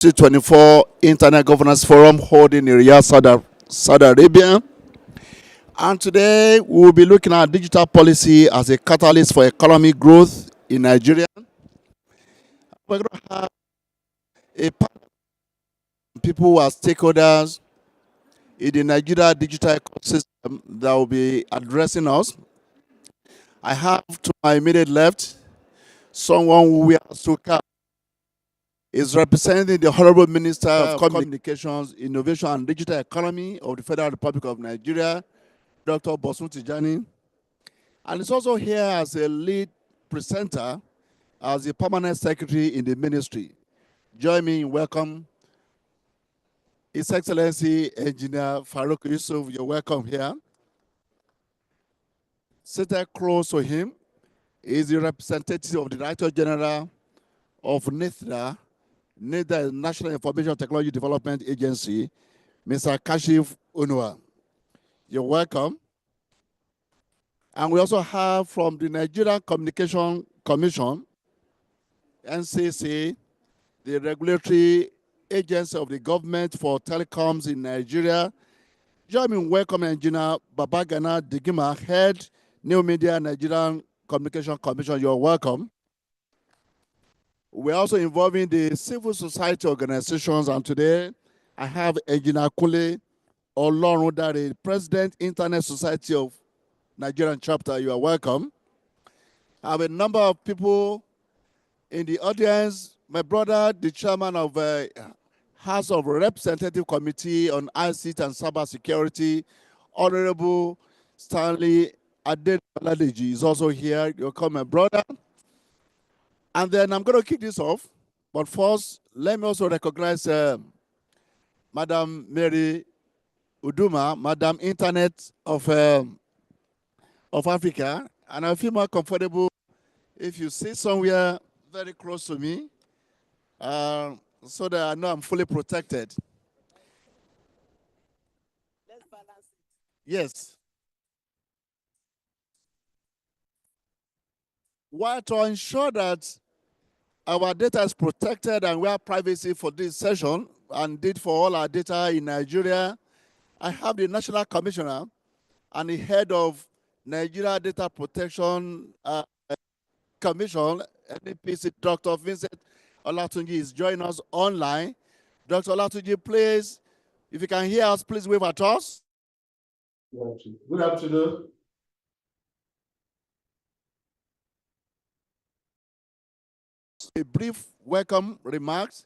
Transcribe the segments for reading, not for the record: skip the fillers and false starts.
2024 Internet Governance Forum holding in Riyadh, Saudi Arabia. And today we will be looking at digital policy as a catalyst for economic growth in Nigeria. We're going to have a panel of people who are stakeholders in the Nigeria digital ecosystem that will be addressing us. I have to my immediate left someone who we are so is representing the Honorable Minister of Communications, Innovation and Digital Economy of the Federal Republic of Nigeria, Dr. Bosun Tijani. And is also here as a lead presenter, as a permanent secretary in the ministry. Join me in welcome His Excellency Engineer Farouk Yusuf. You're welcome here. Seated close to him is the representative of the Director General of NITDA, NITDA National Information Technology Development Agency, Mr. Kashif Unua. You're welcome. And we also have from the Nigerian Communication Commission, NCC, the regulatory agency of the government for telecoms in Nigeria. Join me in welcoming Engineer Babagana Digima, Head, New Media Nigerian Communication Commission. You're welcome. We're also involving the civil society organizations, and today I have Engineer Kule Olorundare, President, Internet Society of Nigerian Chapter. You are welcome. I have a number of people in the audience. My brother, the chairman of House of Representative Committee on ICT and Cyber Security, Honorable Stanley Adebaladeji is also here. You're welcome, my brother. And then I'm going to kick this off. But first, let me also recognize Madam Mary Uduma, Madam Internet of Africa. And I feel more comfortable if you sit somewhere very close to me, so that I know I'm fully protected. Let's balance it. Yes. While to ensure that our data is protected and we have privacy for this session, and did for all our data in Nigeria, I have the National Commissioner and the head of Nigeria Data Protection Commission, NPC, Dr. Vincent Olatunji is joining us online. Dr. Olatunji, please, if you can hear us, please wave at us. Good afternoon. A brief welcome remarks.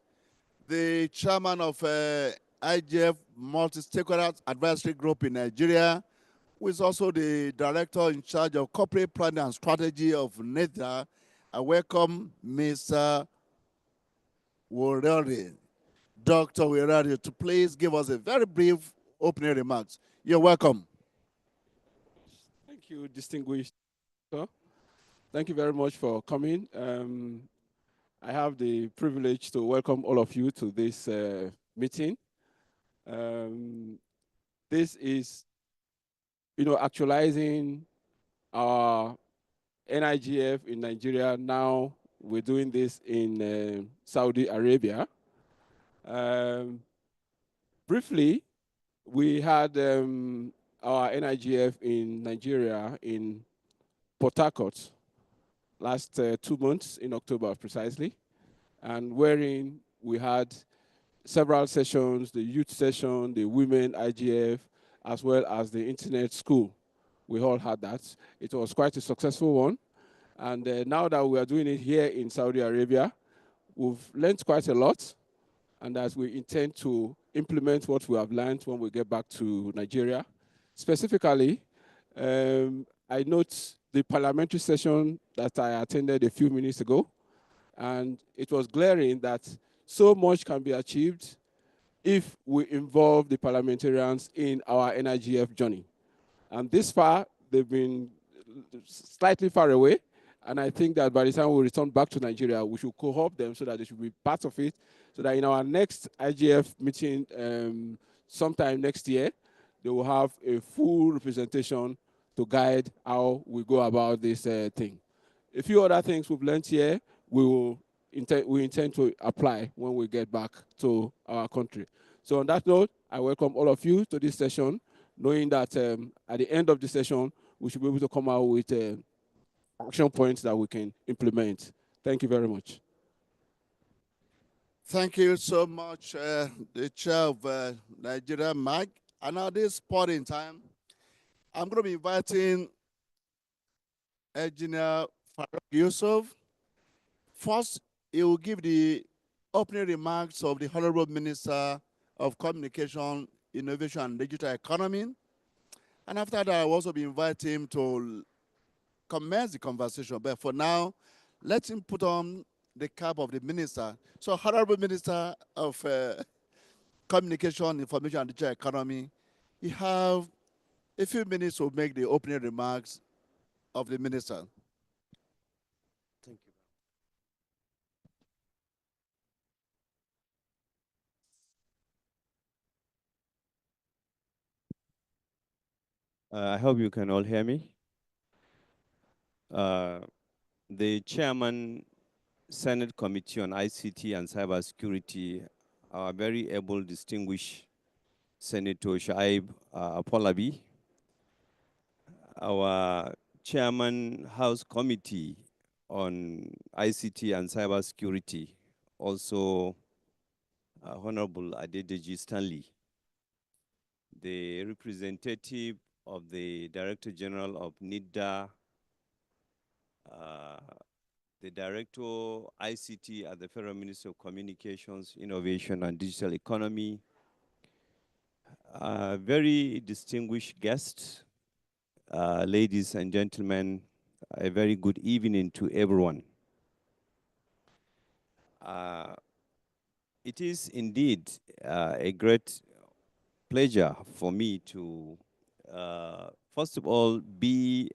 The chairman of IGF Multi-Stakeholder Advisory Group in Nigeria, who is also the director in charge of corporate planning and strategy of NITDA. I welcome Mr. Werari, Dr. Werari, to please give us a very brief opening remarks. You're welcome. Thank you, distinguished sir. Thank you very much for coming. I have the privilege to welcome all of you to this meeting. This is, actualizing our NIGF in Nigeria. Now we're doing this in Saudi Arabia. Briefly, we had our NIGF in Nigeria in Port Harcourt last 2 months, in October precisely, and wherein we had several sessions, the youth session, the women IGF, as well as the internet school. We all had that. It was quite a successful one. And now that we are doing it here in Saudi Arabia, we've learned quite a lot. And as we intend to implement what we have learned when we get back to Nigeria. Specifically, I note the parliamentary session that I attended a few minutes ago, and it was glaring that so much can be achieved if we involve the parliamentarians in our NIGF journey. And this far, they've been slightly far away, and I think that by the time we return back to Nigeria, we should co-opt them so that they should be part of it, so that in our next IGF meeting sometime next year, they will have a full representation to guide how we go about this thing. A few other things we've learned here, we will we intend to apply when we get back to our country. So on that note, I welcome all of you to this session, knowing that at the end of the session, we should be able to come out with action points that we can implement. Thank you very much. Thank you so much, the chair of Nigeria, Mike. And at this point in time, I'm going to be inviting Engineer Farouk Yusuf. First, he will give the opening remarks of the Honorable Minister of Communication, Innovation, and Digital Economy. And after that, I will also be inviting him to commence the conversation. But for now, let him put on the cap of the minister. So, Honorable Minister of Communication, Information, and Digital Economy, you have a few minutes to make the opening remarks of the minister. Thank you. I hope you can all hear me. The chairman, Senate Committee on ICT and Cybersecurity, our very able, distinguished Senator Shaib Apolabi, our chairman, House Committee on ICT and Cybersecurity, also Honorable Adedeji Stanley, the representative of the Director General of NIDA, the Director ICT at the Federal Ministry of Communications, Innovation and Digital Economy, very distinguished guests, ladies and gentlemen, a very good evening to everyone. It is indeed a great pleasure for me to, first of all, be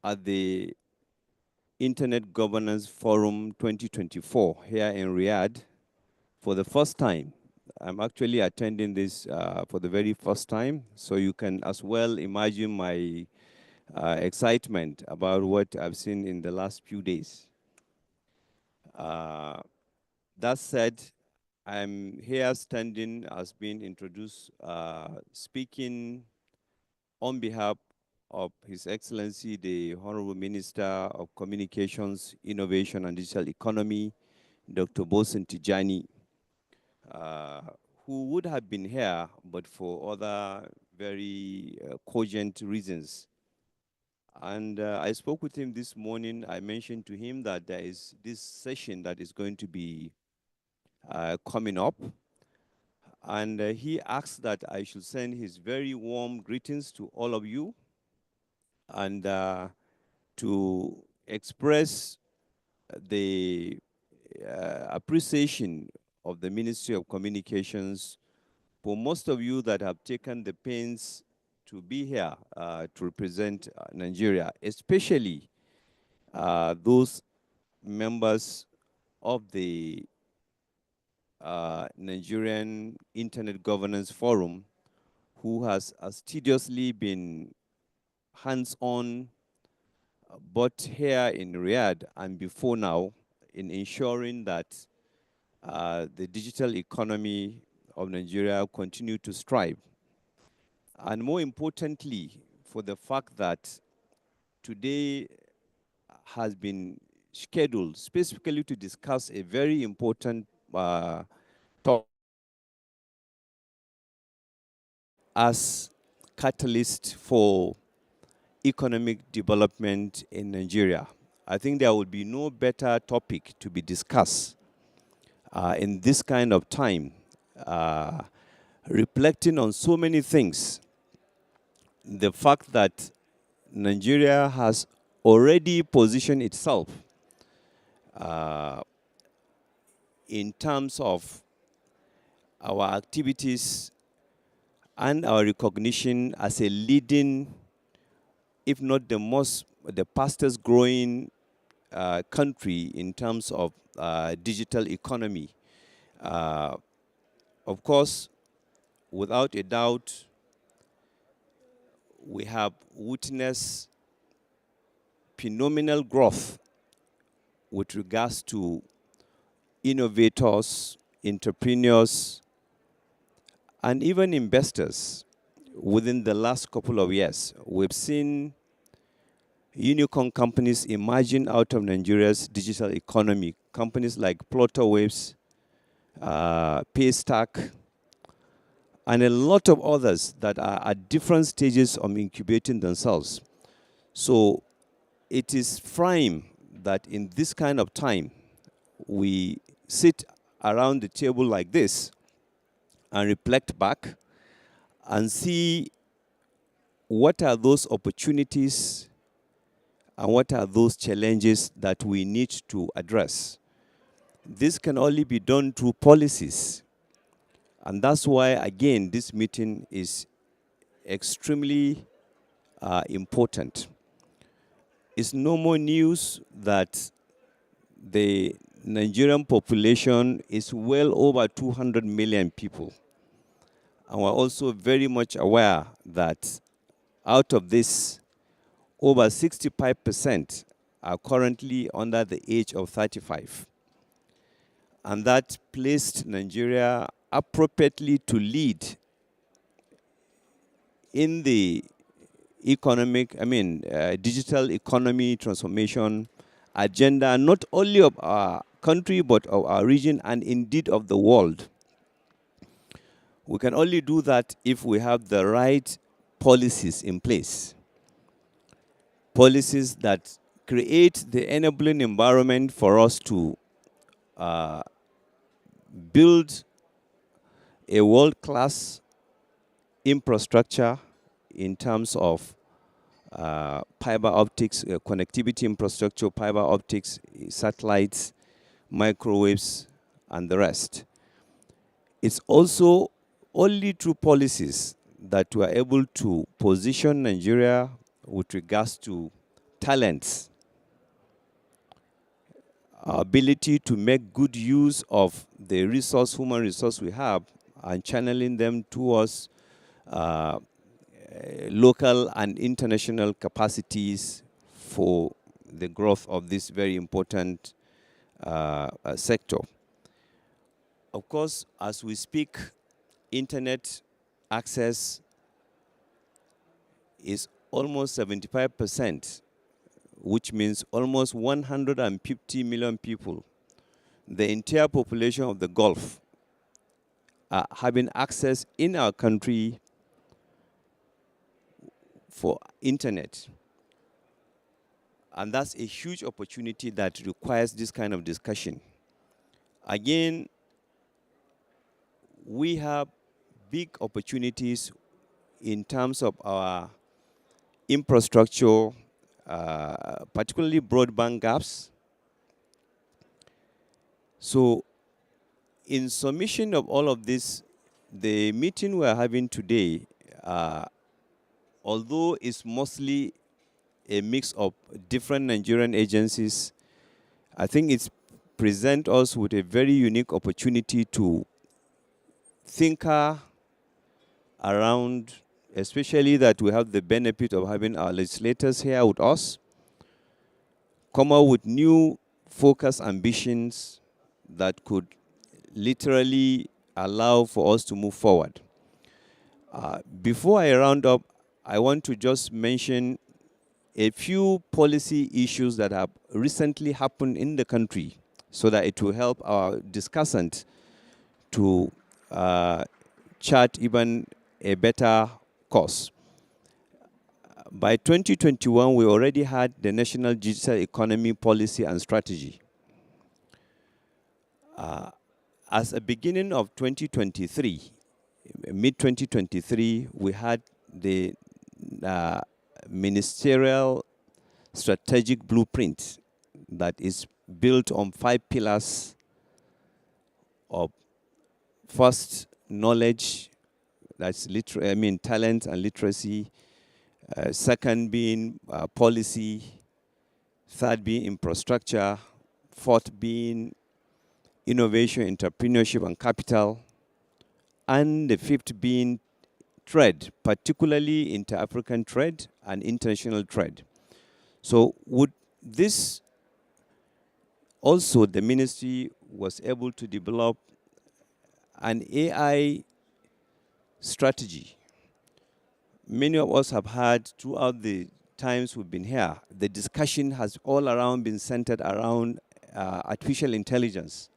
at the Internet Governance Forum 2024 here in Riyadh for the first time. I'm actually attending this for the very first time, so you can as well imagine my excitement about what I've seen in the last few days. That said, I'm here standing as being introduced, speaking on behalf of His Excellency, the Honorable Minister of Communications, Innovation and Digital Economy, Dr. Bosen Tijani, who would have been here, but for other very cogent reasons. And I spoke with him this morning. I mentioned to him that there is this session that is going to be coming up. And he asked that I should send his very warm greetings to all of you and to express the appreciation of the Ministry of Communications for most of you that have taken the pains to be here to represent Nigeria, especially those members of the Nigerian Internet Governance Forum who has assiduously been hands-on both here in Riyadh and before now in ensuring that the digital economy of Nigeria continue to strive. And more importantly, for the fact that today has been scheduled specifically to discuss a very important topic as catalyst for economic development in Nigeria. I think there would be no better topic to be discussed in this kind of time, reflecting on so many things. The fact that Nigeria has already positioned itself in terms of our activities and our recognition as a leading, if not the fastest growing country in terms of digital economy. Of course, without a doubt, we have witnessed phenomenal growth with regards to innovators, entrepreneurs, and even investors within the last couple of years. We've seen unicorn companies emerging out of Nigeria's digital economy, companies like Plutterwaves, Paystack, and a lot of others that are at different stages of incubating themselves. So it is prime that in this kind of time, we sit around the table like this and reflect back and see what are those opportunities and what are those challenges that we need to address. This can only be done through policies. And that's why, again, this meeting is extremely important. It's no more news that the Nigerian population is well over 200 million people. And we're also very much aware that out of this, over 65% are currently under the age of 35. And that placed Nigeria appropriately to lead in the digital economy transformation agenda, not only of our country, but of our region and indeed of the world. We can only do that if we have the right policies in place. Policies that create the enabling environment for us to build a world-class infrastructure in terms of fiber optics, connectivity infrastructure, fiber optics, satellites, microwaves, and the rest. It's also only through policies that we are able to position Nigeria with regards to talents, our ability to make good use of the human resource we have, and channeling them towards local and international capacities for the growth of this very important sector. Of course, as we speak, internet access is almost 75%, which means almost 150 million people, the entire population of the Gulf, are having access in our country for internet. And that's a huge opportunity that requires this kind of discussion. Again, we have big opportunities in terms of our infrastructure, particularly broadband gaps. So in summation of all of this, the meeting we're having today, although it's mostly a mix of different Nigerian agencies, I think it's present us with a very unique opportunity to think around, especially that we have the benefit of having our legislators here with us, come up with new focus ambitions that could literally allow for us to move forward. Before I round up, I want to just mention a few policy issues that have recently happened in the country so that it will help our discussant to chart even a better course. By 2021, we already had the National Digital Economy Policy and Strategy. As a beginning of 2023, mid-2023, we had the ministerial strategic blueprint that is built on 5 pillars of first, knowledge, that's talent and literacy. Second being policy. Third being infrastructure. Fourth being innovation, entrepreneurship, and capital. And the fifth being trade, particularly inter-African trade and international trade. So would this also, the ministry was able to develop an AI strategy. Many of us have heard throughout the times we've been here, the discussion has all around been centered around artificial intelligence.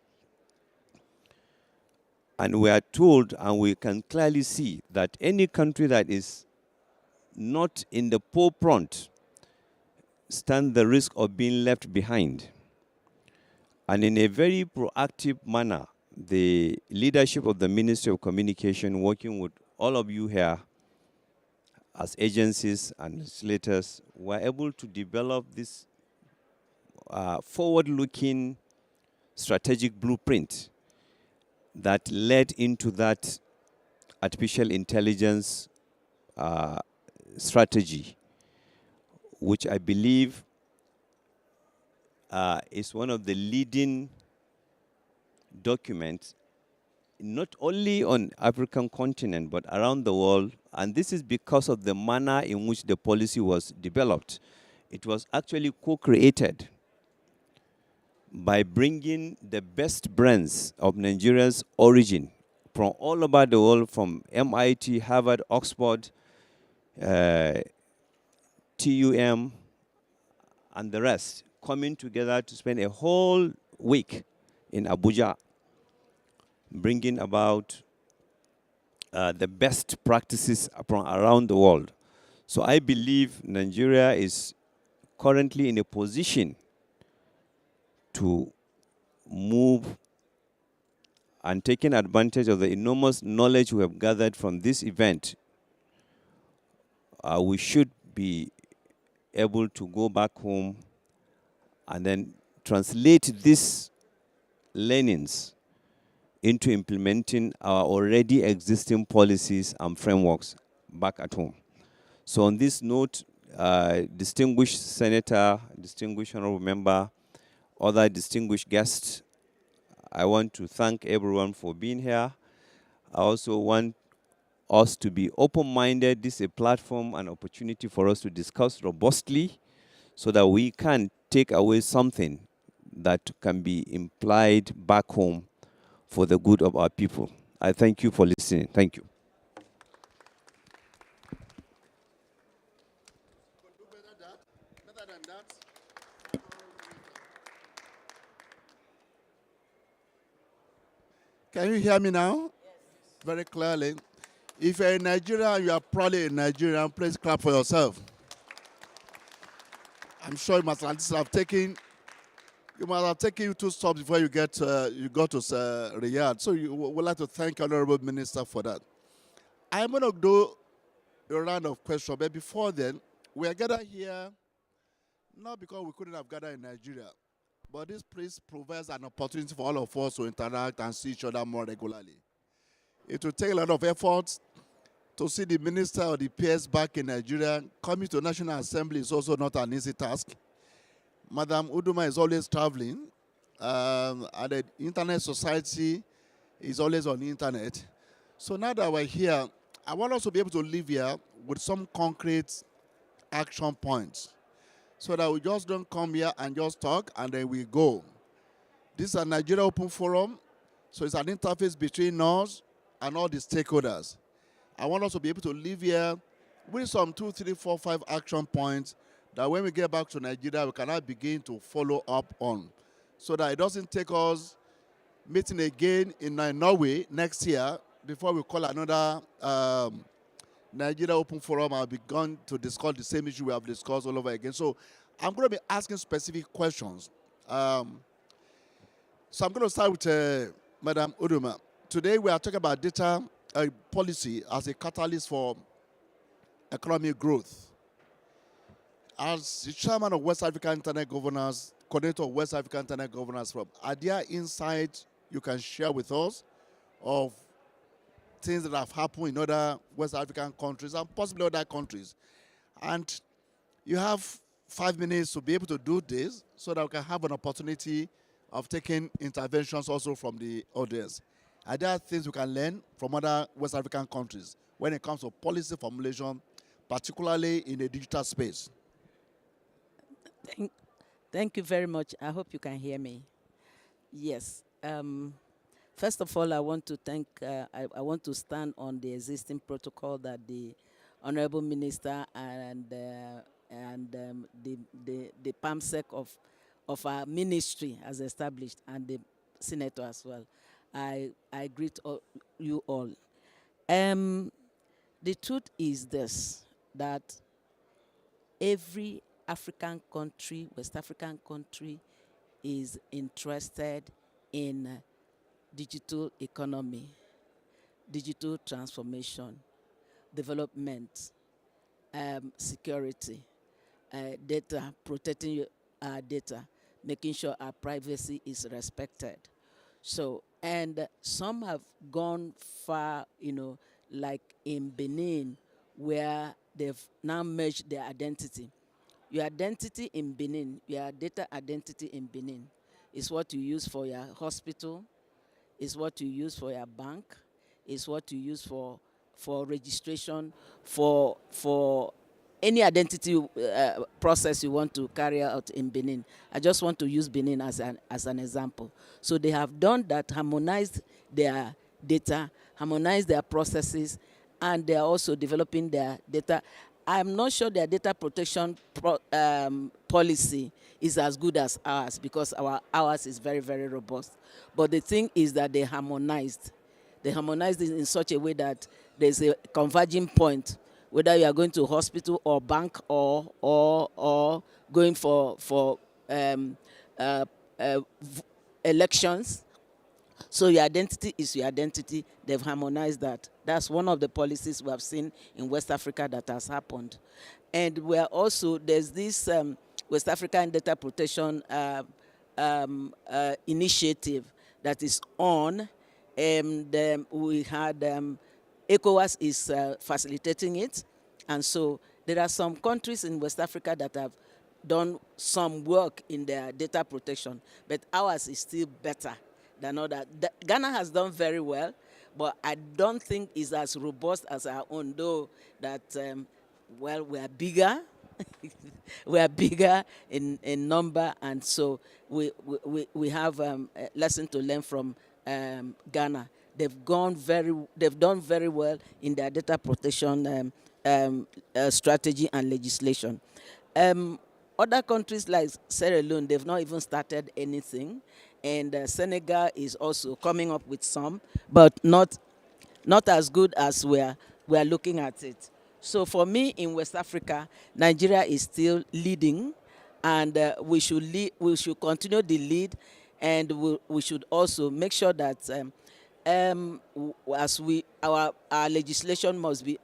And we are told, and we can clearly see, that any country that is not in the forefront stands the risk of being left behind. And in a very proactive manner, the leadership of the Ministry of Communication, working with all of you here as agencies and legislators, were able to develop this forward-looking strategic blueprint that led into that artificial intelligence strategy, which I believe is one of the leading documents, not only on African continent, but around the world. And this is because of the manner in which the policy was developed. It was actually co-created by bringing the best brains of Nigeria's origin from all over the world, from MIT, Harvard, Oxford, TUM, and the rest, coming together to spend a whole week in Abuja, bringing about the best practices from around the world. So I believe Nigeria is currently in a position to move and taking advantage of the enormous knowledge we have gathered from this event. We should be able to go back home and then translate these learnings into implementing our already existing policies and frameworks back at home. So on this note, distinguished senator, distinguished honorable member, other distinguished guests, I want to thank everyone for being here. I also want us to be open-minded. This is a platform and opportunity for us to discuss robustly so that we can take away something that can be implied back home for the good of our people. I thank you for listening. Thank you. Better than that. Can you hear me now? Yes. Very clearly. If you're in Nigeria, you are probably a Nigerian, please clap for yourself. I'm sure you must have taken 2 stops before you got to Riyadh. So we would like to thank Honorable Minister for that. I'm going to do a round of questions, but before then, we are gathered here not because we couldn't have gathered in Nigeria, but this place provides an opportunity for all of us to interact and see each other more regularly. It will take a lot of effort to see the minister or the PS back in Nigeria. Coming to National Assembly is also not an easy task. Madam Uduma is always traveling, and the Internet Society is always on the internet. So now that we're here, I want us to be able to live here with some concrete action points so that we just don't come here and just talk and then we go. This is a Nigeria Open Forum, so it's an interface between us and all the stakeholders. I want us to be able to live here with some 2, 3, 4, 5 action points that when we get back to Nigeria, we cannot begin to follow up on, so that it doesn't take us meeting again in Norway next year before we call another Nigeria Open Forum and begun to discuss the same issue we have discussed all over again. So I'm going to be asking specific questions. So I'm going to start with Madam Uduma. Today we are talking about data policy as a catalyst for economic growth. As the chairman of West African Internet Governors, coordinator of West African Internet Governors Forum, are there insights you can share with us of things that have happened in other West African countries and possibly other countries? And you have 5 minutes to be able to do this so that we can have an opportunity of taking interventions also from the audience. Are there things we can learn from other West African countries when it comes to policy formulation, particularly in the digital space? Thank you very much. I hope you can hear me. Yes. First of all, I want to thank, I want to stand on the existing protocol that the Honorable Minister and the PAMSEC of our ministry has established, and the Senator as well. I greet you all. The truth is this, that every African country, West African country, is interested in digital economy, digital transformation, development, security, data, protecting our data, making sure our privacy is respected. So, and some have gone far, like in Benin, where they've now merged their identity. Your identity in Benin, your data identity in Benin, is what you use for your hospital, is what you use for your bank, is what you use for registration, for any identity process you want to carry out in Benin. I just want to use Benin as an example. So they have done that, harmonized their data, harmonized their processes, and they are also developing their data. I'm not sure their data protection policy is as good as ours, because ours is very, very robust. But the thing is that they harmonized. They harmonized it in such a way that there's a converging point, whether you are going to hospital or bank or going for elections. So your identity is your identity. They've harmonized that. That's one of the policies we have seen in West Africa that has happened. And we're also, there's this West African Data Protection initiative that is on. And we had, ECOWAS is facilitating it. And so there are some countries in West Africa that have done some work in their data protection, but ours is still better than others. Ghana has done very well, but I don't think it's as robust as our own, though that, well, we are bigger. We are bigger in number, and so we have a lesson to learn from Ghana. They've done very well in their data protection strategy and legislation. Other countries like Sierra Leone, they've not even started anything, and Senegal is also coming up with some, but not as good as we are looking at it. So for me, in West Africa, Nigeria is still leading, and we should continue the lead, and we should also make sure that our legislation must be,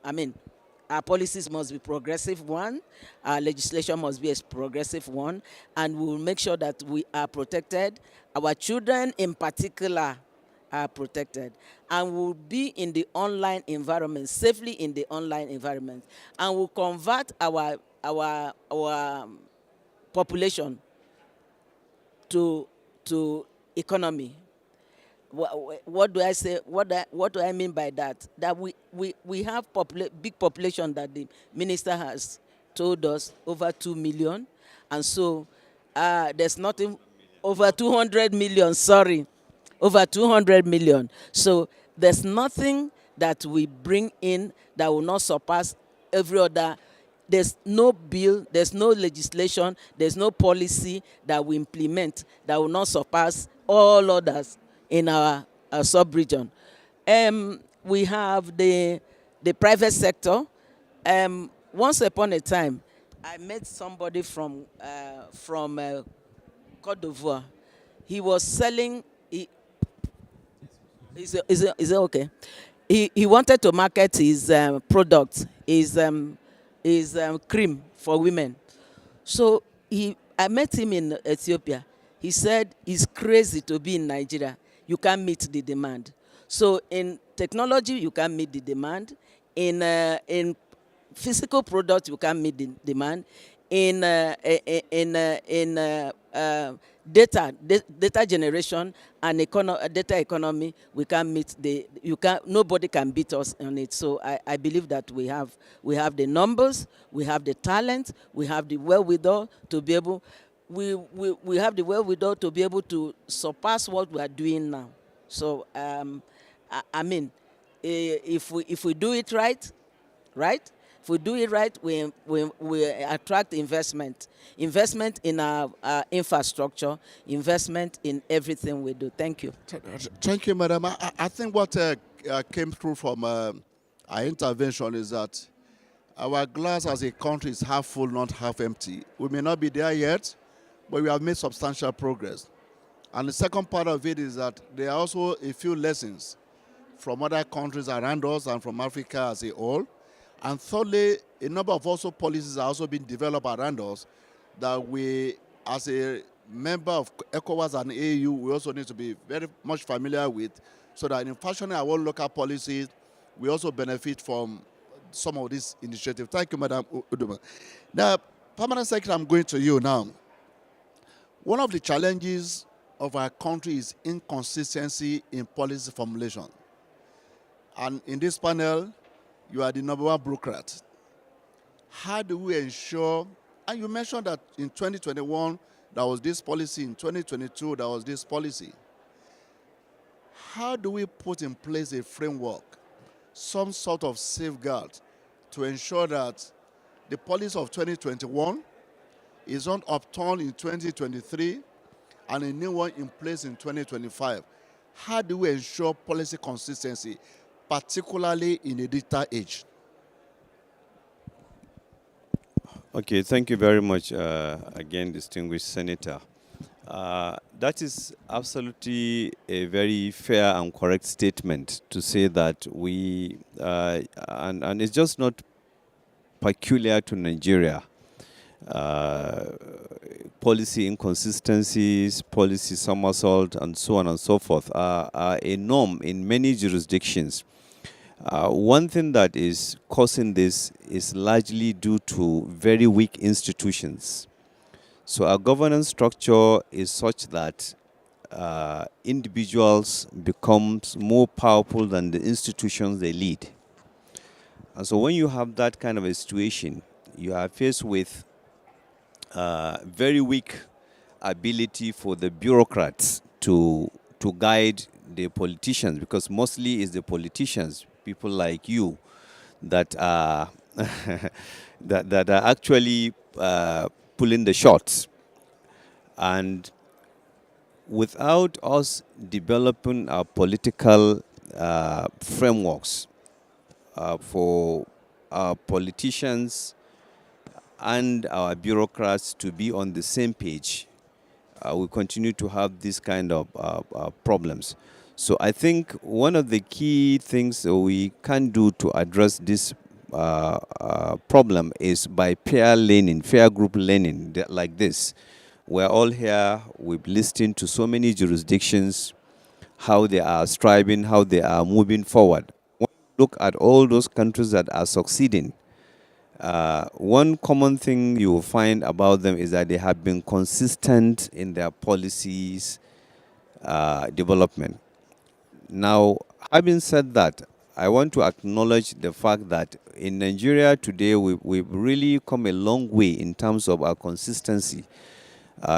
our policies must be progressive one, our legislation must be a progressive one, and we will make sure that we are protected. Our children in particular are protected, and will be in the online environment, safely in the online environment, and will convert our population to economy. What do I say? What do I mean by that? That we have big population that the minister has told us, over 2 million, and so there's nothing over 200 million. Sorry, over 200 million. So there's nothing that we bring in that will not surpass every other. There's no bill, there's no legislation, there's no policy that we implement that will not surpass all others in our sub-region. We have the private sector. Once upon a time, I met somebody from Cote d'Ivoire. He was selling. Is it okay? He wanted to market his product, his cream for women. So I met him in Ethiopia. He said it's crazy to be in Nigeria. You can't meet the demand. So in technology, you can't meet the demand. In physical products, you can't meet the demand. In data generation and data economy, we can't meet nobody can beat us on it. So I believe that we have the numbers, we have the talent, we have the wherewithal to be able. we have the wherewithal to be able to surpass what we are doing now. So I mean, if we do it right, if we do it right, we attract investment in our infrastructure, investment in everything we do. Thank you. Thank you, Madam. I think what came through from our intervention is that our glass as a country is half full, not half empty. We may not be there yet, but we have made substantial progress. And the second part of it is that there are also a few lessons from other countries around us and from Africa as a whole. And thirdly, a number of also policies are also being developed around us that we, as a member of ECOWAS and AU, we also need to be very much familiar with, so that in fashioning our own local policies, we also benefit from some of these initiatives. Thank you, Madam Uduma. Now, Permanent Secretary, I'm going to you now. One of the challenges of our country is inconsistency in policy formulation. And in this panel, you are the number one bureaucrat. How do we ensure, and you mentioned that in 2021, there was this policy, in 2022, there was this policy. How do we put in place a framework, some sort of safeguard, to ensure that the policy of 2021 is not upturned in 2023 and a new one in place in 2025? How do we ensure policy consistency, particularly in a digital age? Okay, thank you very much again, distinguished Senator. That is absolutely a very fair and correct statement to say that we, and it's just not peculiar to Nigeria. Policy inconsistencies, policy somersault, and so on and so forth are a norm in many jurisdictions. One thing that is causing this is largely due to very weak institutions. So our governance structure is such that individuals become more powerful than the institutions they lead. And so when you have that kind of a situation, you are faced with very weak ability for the bureaucrats to guide the politicians, because mostly it's the politicians, people like you, that are that are actually pulling the shots. And without us developing our political frameworks for our politicians and our bureaucrats to be on the same page, we continue to have these kind of problems. So I think one of the key things that we can do to address this problem is by peer learning, peer group learning like this. We're all here, we've listened to so many jurisdictions, how they are striving, how they are moving forward. When you look at all those countries that are succeeding, one common thing you will find about them is that they have been consistent in their policies development. Now, having said that, I want to acknowledge the fact that in Nigeria today, we've really come a long way in terms of our consistency.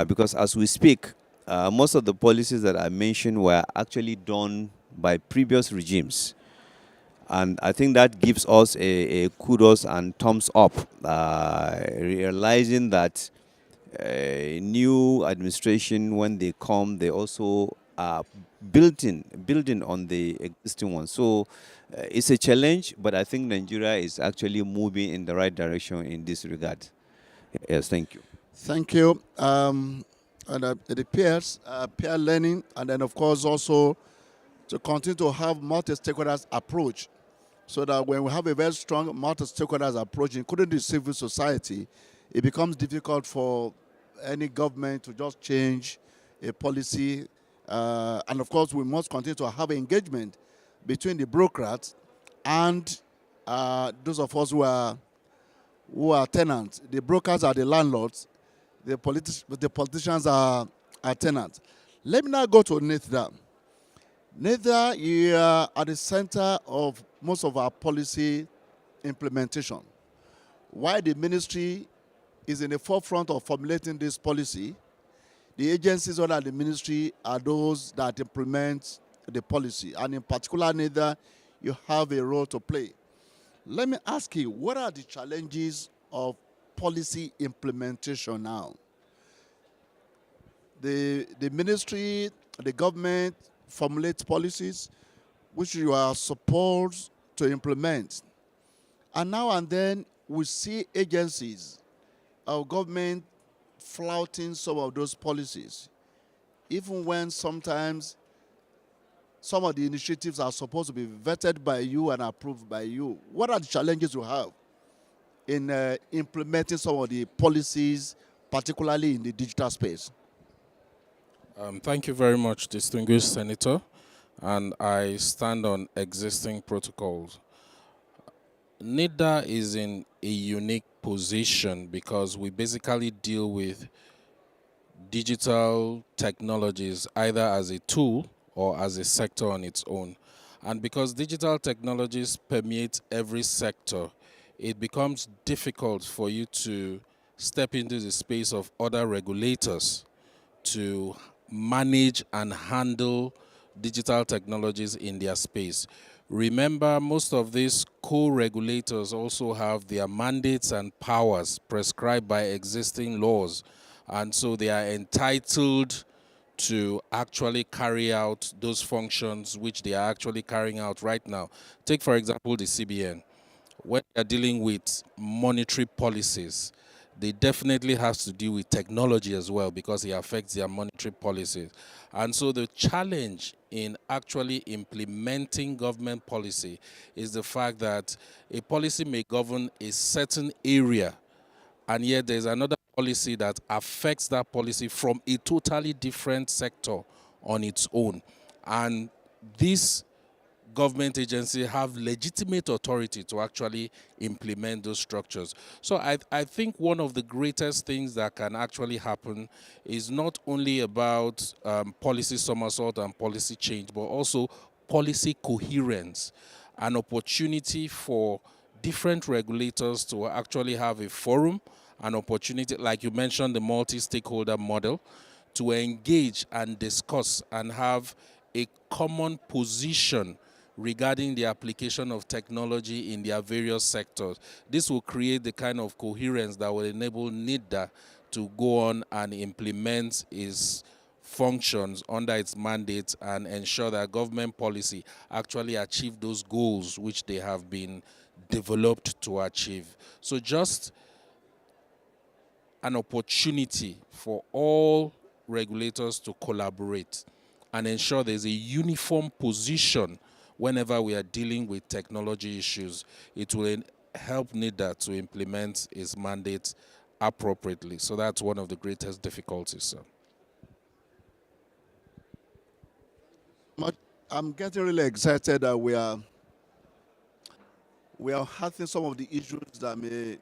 Because as we speak, most of the policies that I mentioned were actually done by previous regimes. And I think that gives us a kudos and thumbs up, realizing that new administration, when they come, they also are building on the existing one. So it's a challenge, but I think Nigeria is actually moving in the right direction in this regard. Yes, thank you. Thank you. And it appears peer learning, and then of course also to continue to have multi-stakeholders approach, so that when we have a very strong multi-stakeholders approach, including the civil society, it becomes difficult for any government to just change a policy. And of course, we must continue to have engagement between the bureaucrats and those of us who are tenants. The brokers are the landlords. The politicians are tenants. Let me now go to Nithya. Nithya, you are at the center of most of our policy implementation. While the ministry is in the forefront of formulating this policy, The agencies under the ministry are those that implement the policy, and in particular, neither you have a role to play. Let me ask you, what are the challenges of policy implementation now? The ministry, the government formulates policies which you are supposed to implement. And now and then we see agencies of government flouting some of those policies, even when sometimes some of the initiatives are supposed to be vetted by you and approved by you. What are the challenges you have in implementing some of the policies, particularly in the digital space? Thank you very much, distinguished Senator. And I stand on existing protocols. NIDA is in a unique position because we basically deal with digital technologies either as a tool or as a sector on its own. And because digital technologies permeate every sector, it becomes difficult for you to step into the space of other regulators to manage and handle digital technologies in their space. Remember, most of these co-regulators also have their mandates and powers prescribed by existing laws, and so they are entitled to actually carry out those functions which they are actually carrying out right now. Take, for example, the CBN. When they're dealing with monetary policies, they definitely have to deal with technology as well because it affects their monetary policies. And so the challenge in actually implementing government policy is the fact that a policy may govern a certain area, and yet there's another policy that affects that policy from a totally different sector on its own. And this government agencies have legitimate authority to actually implement those structures. So I think one of the greatest things that can actually happen is not only about policy somersault and policy change, but also policy coherence, an opportunity for different regulators to actually have a forum, an opportunity, like you mentioned, the multi-stakeholder model, to engage and discuss and have a common position regarding the application of technology in their various sectors. This will create the kind of coherence that will enable NIDA to go on and implement its functions under its mandate and ensure that government policy actually achieve those goals which they have been developed to achieve. So just an opportunity for all regulators to collaborate and ensure there's a uniform position whenever we are dealing with technology issues. It will help NIDA to implement its mandate appropriately. So that's one of the greatest difficulties, sir. I'm getting really excited that we are having some of the issues that may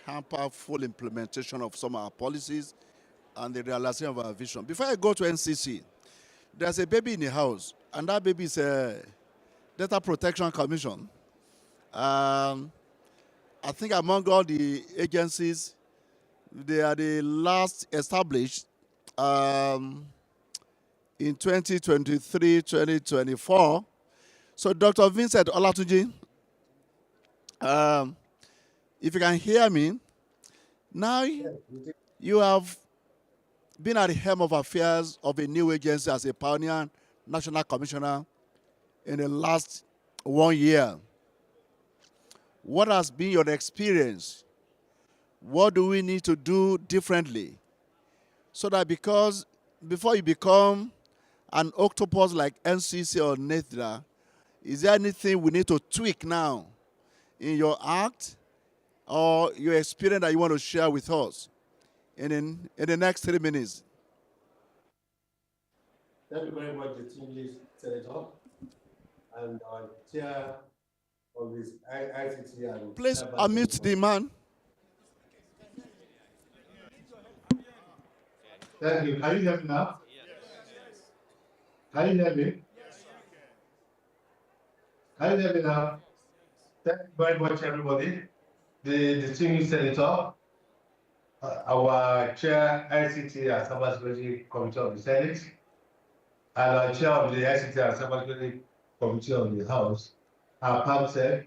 hamper full implementation of some of our policies and the realization of our vision. Before I go to NCC, there's a baby in the house, and that baby is a Data Protection Commission. I think among all the agencies, they are the last established in 2023, 2024. So Dr. Vincent Olatunji, if you can hear me, now you have been at the helm of affairs of a new agency as a pioneer national commissioner in the last 1 year. What has been your experience? What do we need to do differently so that because before you become an octopus like NCC or NIDA, is there anything we need to tweak now in your act or your experience that you want to share with us in the next 3 minutes? Thank you very much, distinguished Senator, and our chair of this ICT and Please unmute the man. Thank you. Can you hear me now? Can you hear me? Can you hear me now? Thank you very much, everybody. The distinguished senator, our chair, ICT and Cybersecurity Committee of the Senate, and our chair of the ICT and Cybersecurity Committee of the House, our PAMSEC,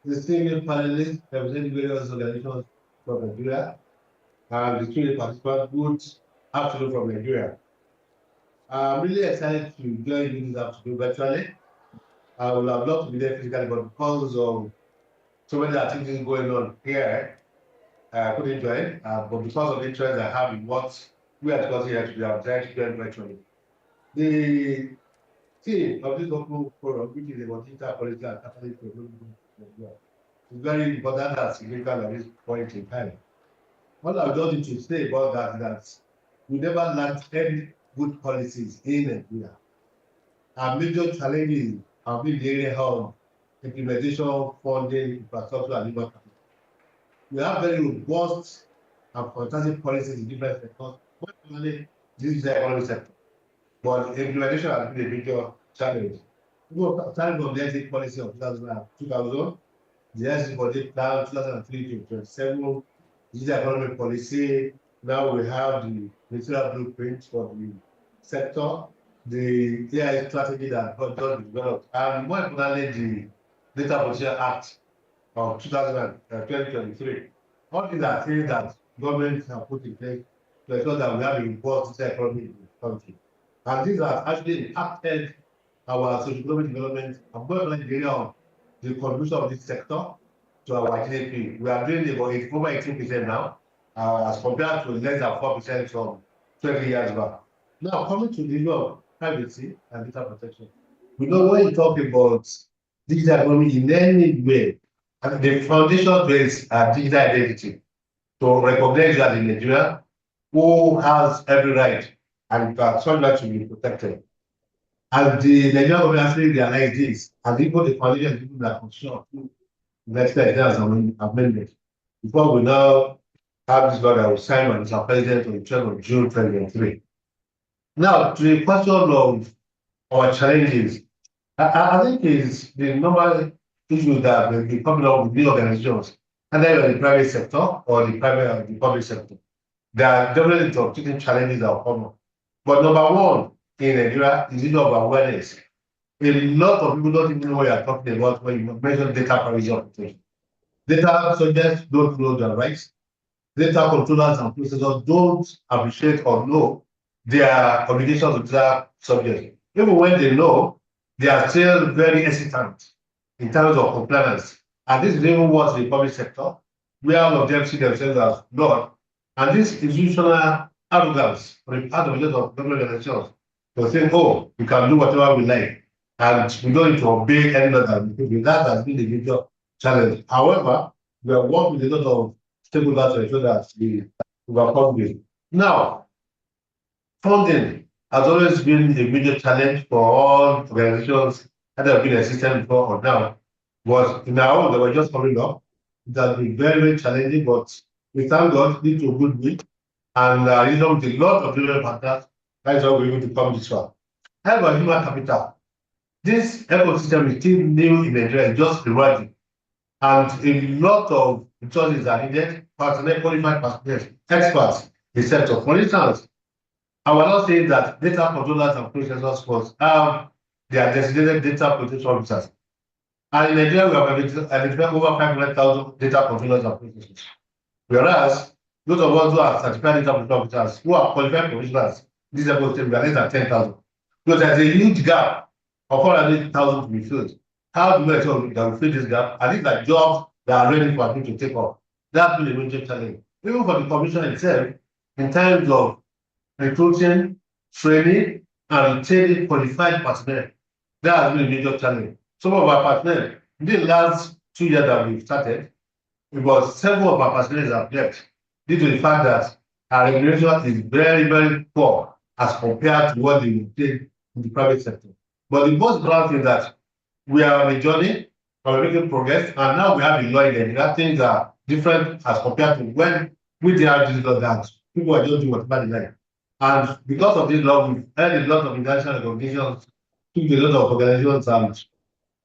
distinguished panelists representing various organizations from Nigeria, and distinguished participants, good afternoon from Nigeria. I'm really excited to join you this afternoon virtually. I would have loved to be there physically, but because of so many activities going on here, I couldn't join. But because of the interest I have in what we are discussing here today, I'm trying to join virtually. The theme of this open forum, which is about interpolitical and Catholic theology, is very important and significant at this point in time. What I would like to say about that is that we never lacked any good policies in Nigeria. Our major challenges have been the area of implementation, funding, infrastructure, and human capital. We have very robust and fantastic policies in different sectors, particularly this is the economic sector. But implementation has been a major challenge. Starting from the exit policy of 2000, the exit policy plan 2003 to 27, this is the economic policy. Now we have the material blueprint for the sector, the AI strategy that got developed, and more importantly, the Data Protection Act of 2023. All these are things that governments have put in place to ensure that we have a robust economy in the country. And these have actually impacted our socio-economic development and more like the area of the contribution of this sector to our GDP. We are doing about over 18% now, as compared to less than 4% from 20 years back. Now, coming to the issue of privacy and data protection, we know when you talk about digital economy in any way, and the foundation to its digital identity, to recognize you as a Nigerian who has every right and such right to be protected. And the Nigerian government actually realized this, and even the foundation people that constitution of next year as an amendment. Before we now have this law that was signed by Mr. President on the 12th of June 2023. Now, to the question of our challenges, I think it's the normal issues that will be coming up with these organizations, either in the private sector or the private or the public sector. There are definitely taking challenges that are common. But number one in Nigeria is the issue of awareness. A lot of people don't even know what you're talking about when you mention data privacy protection. Data subjects don't know their rights. Data controllers and processors don't appreciate or know their obligations to data subjects. Even when they know, they are still very hesitant in terms of compliance. And this is even worse in the public sector, where all of them see themselves as God. And this institutional arrogance on the part of a lot of government organizations to say, oh, we can do whatever we like, and we don't need to obey any law that we do. That has been the major challenge. However, we are working with a lot of stakeholders to ensure that we overcome this. Now, funding has always been a major challenge for all organizations that have been existing before or now. But now they were just coming up. It has been very, very challenging, but we thank God, due to good will, and with a lot of different partners, that is how we're able to come this far. However, human capital, this ecosystem is still new in Nigeria, it's just emerging. And a lot of resources are needed, personnel, qualified personnel, experts in the sector. For instance, I will not say that data controllers and processors must have their designated data protection officers. And in Nigeria, we have identified over 500,000 data controllers and processors. Whereas those of us who are certified data protection officers, who are qualified professionals, this ecosystem, we are less than 10,000. So there's a huge gap of 400,000 to be filled. How do we ensure that we fill this gap? And these are jobs that are ready for people to take off. That's been a major challenge. Even for the commission itself, in terms of recruiting, training, and retaining qualified personnel, that has been a major challenge. Some of our personnel, in the last 2 years that we've started, because several of our personnel have left due to the fact that our remuneration is very, very poor as compared to what they would take in the private sector. But the most important thing is that we are on a journey, we're making progress, and now we have a law in Nigeria. Things are different as compared to when we did have this law that people are just doing whatever they like. And because of this law, we've had a lot of international recognitions, took a lot of organizations, and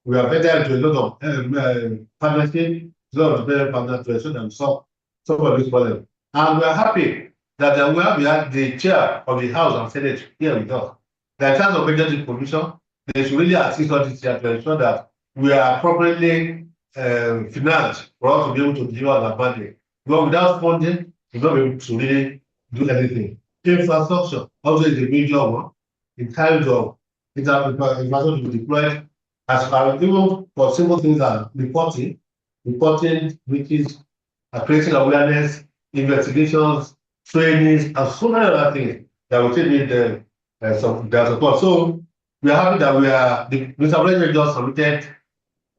we have entered into a lot of partnership, a lot of different partners to ensure that we solve some of these problems. And we are happy that we have the chair of the House and Senate here with us. The terms of agency provision, they should really assist us this year to ensure that we are properly financed for us to be able to deliver our mandate. Because without funding, we're not able to really do anything. Infrastructure also is a major one in terms of infrastructure to be deployed as far as even for simple things like reporting which is creating awareness, investigations, trainings, and so many other things that we still need their support. So we are happy that Mr. President just submitted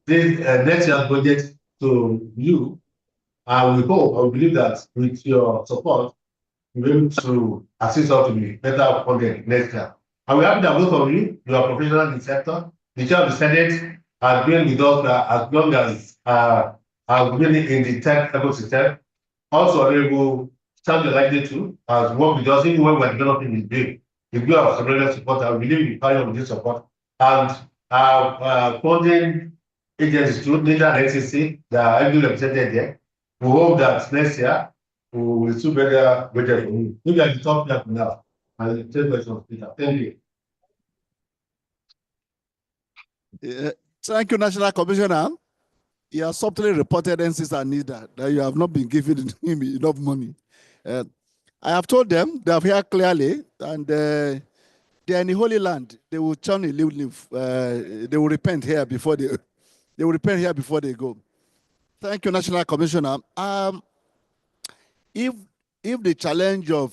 this next year's budget to you, and we hope and believe that with your support, we'll be able to assist us to be better funded next year. And we're happy that both of you are professionals in the sector. The chair of the Senate has been with us as long as has been in the tech ecosystem. Also, Honorable Stand likely to as work with us even when we're developing this bill. If you have some support, I believe we carry on with this support. And funding agencies through NIDA and NCC that are heavily represented there. We hope that next year we will do better for you. Look at the top here for now. And take questions, Peter. Thank you. Thank you, National Commissioner. He has subtly reported NCs and NIDA that you have not been giving him enough money. I have told them, they have heard clearly, and they are in the Holy Land. They will churn a leaf. They will repent here before they will repent here before they go. Thank you, National Commissioner. If the challenge of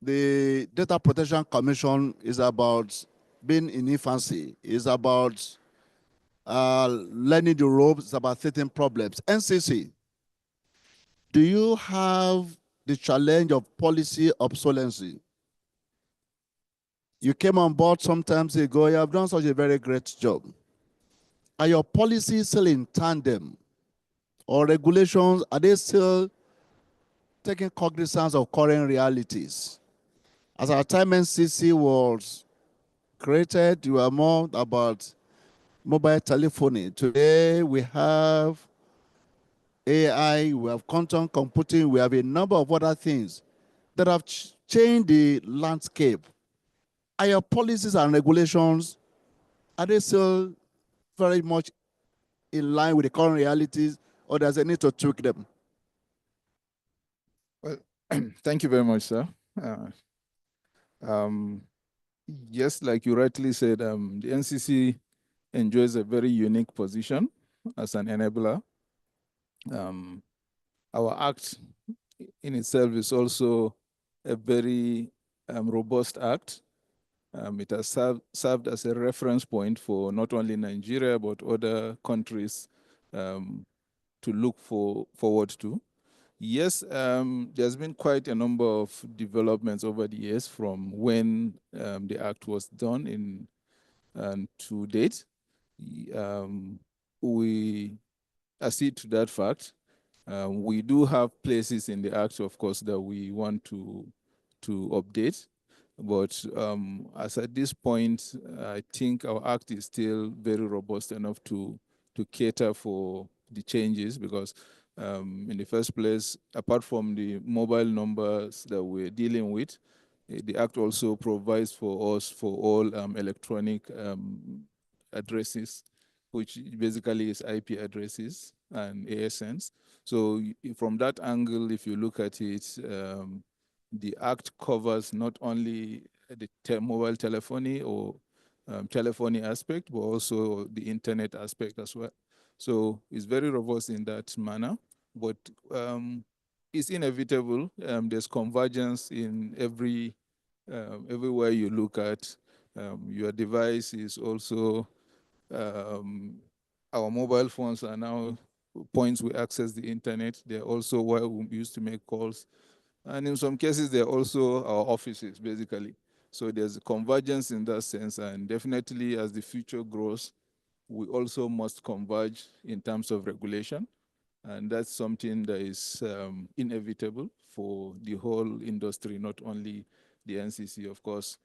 the Data Protection Commission is about being in infancy, is about learning the ropes, it's about certain problems. NCC, do you have the challenge of policy obsolescence? You came on board some time ago, you have done such a very great job. Are your policies still in tandem? Or regulations, are they still taking cognizance of current realities? As our time NCC was created, you were more about mobile telephony. Today we have AI, we have quantum computing, we have a number of other things that have changed the landscape. Are your policies and regulations, are they still very much in line with the current realities, or does it need to tweak them? Well, thank you very much, sir. Yes, like you rightly said, the NCC enjoys a very unique position as an enabler. Our act in itself is also a very robust act. It has served as a reference point for not only Nigeria, but other countries to look forward to. Yes, there's been quite a number of developments over the years from when the act was done to date. We accede to that fact. We do have places in the act, of course, that we want to update. But as at this point, I think our act is still very robust enough to cater for the changes, because in the first place, apart from the mobile numbers that we're dealing with, the act also provides for us for all electronic addresses, which basically is IP addresses and ASNs. So from that angle, if you look at it, the act covers not only the mobile telephony or telephony aspect, but also the internet aspect as well. So it's very robust in that manner, but it's inevitable. There's convergence in everywhere you look at. Your device is also, our mobile phones are now points we access the internet. They're also where we used to make calls. And in some cases, they're also our offices, basically. So there's a convergence in that sense. And definitely, as the future grows, we also must converge in terms of regulation. And that's something that is inevitable for the whole industry, not only the NCC, of course.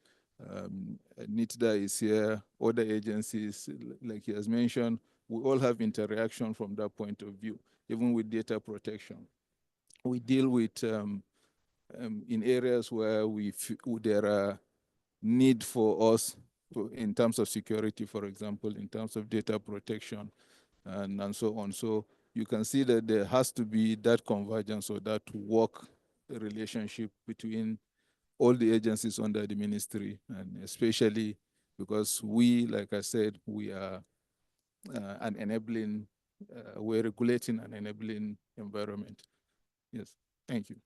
NITDA is here, other agencies, like he has mentioned, we all have interaction from that point of view, even with data protection. we deal with in areas where there are need for us in terms of security, for example, in terms of data protection, and so on. So you can see that there has to be that convergence or that work relationship between all the agencies under the ministry, and especially because we, like I said, we are an enabling, we're regulating an enabling environment. Yes, thank you.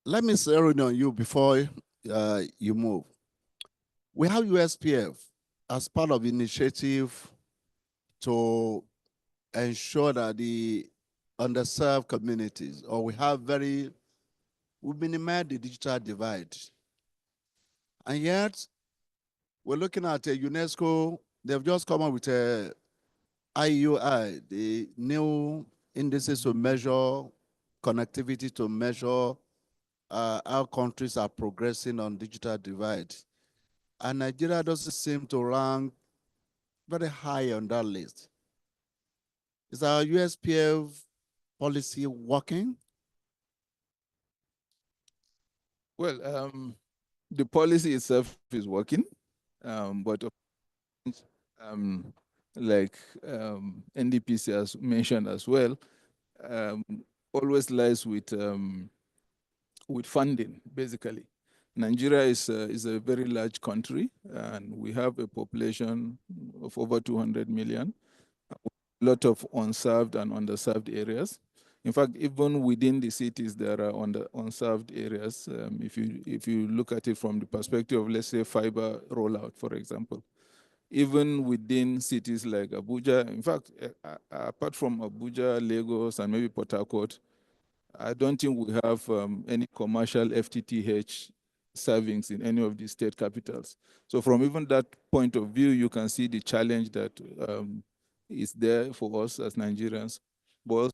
Let me zero in on you before you move. We have USPF as part of initiative to ensure that the underserved communities, or we minimize the digital divide. And yet, we're looking at UNESCO, they've just come up with a IUI, the new indices to measure connectivity, to measure how countries are progressing on digital divide. And Nigeria doesn't seem to rank very high on that list. Is our USPF policy working? Well, the policy itself is working, but um, like NDPC has mentioned as well, um, always lies with funding, basically. Nigeria is a very large country, and we have a population of over 200 million, a lot of unserved and underserved areas. In fact, even within the cities, there are unserved areas. If you look at it from the perspective of, let's say, fiber rollout, for example, even within cities like Abuja, in fact, apart from Abuja, Lagos, and maybe Port Harcourt, I don't think we have any commercial FTTH servings in any of the state capitals. So from even that point of view, you can see the challenge that is there for us as Nigerians. But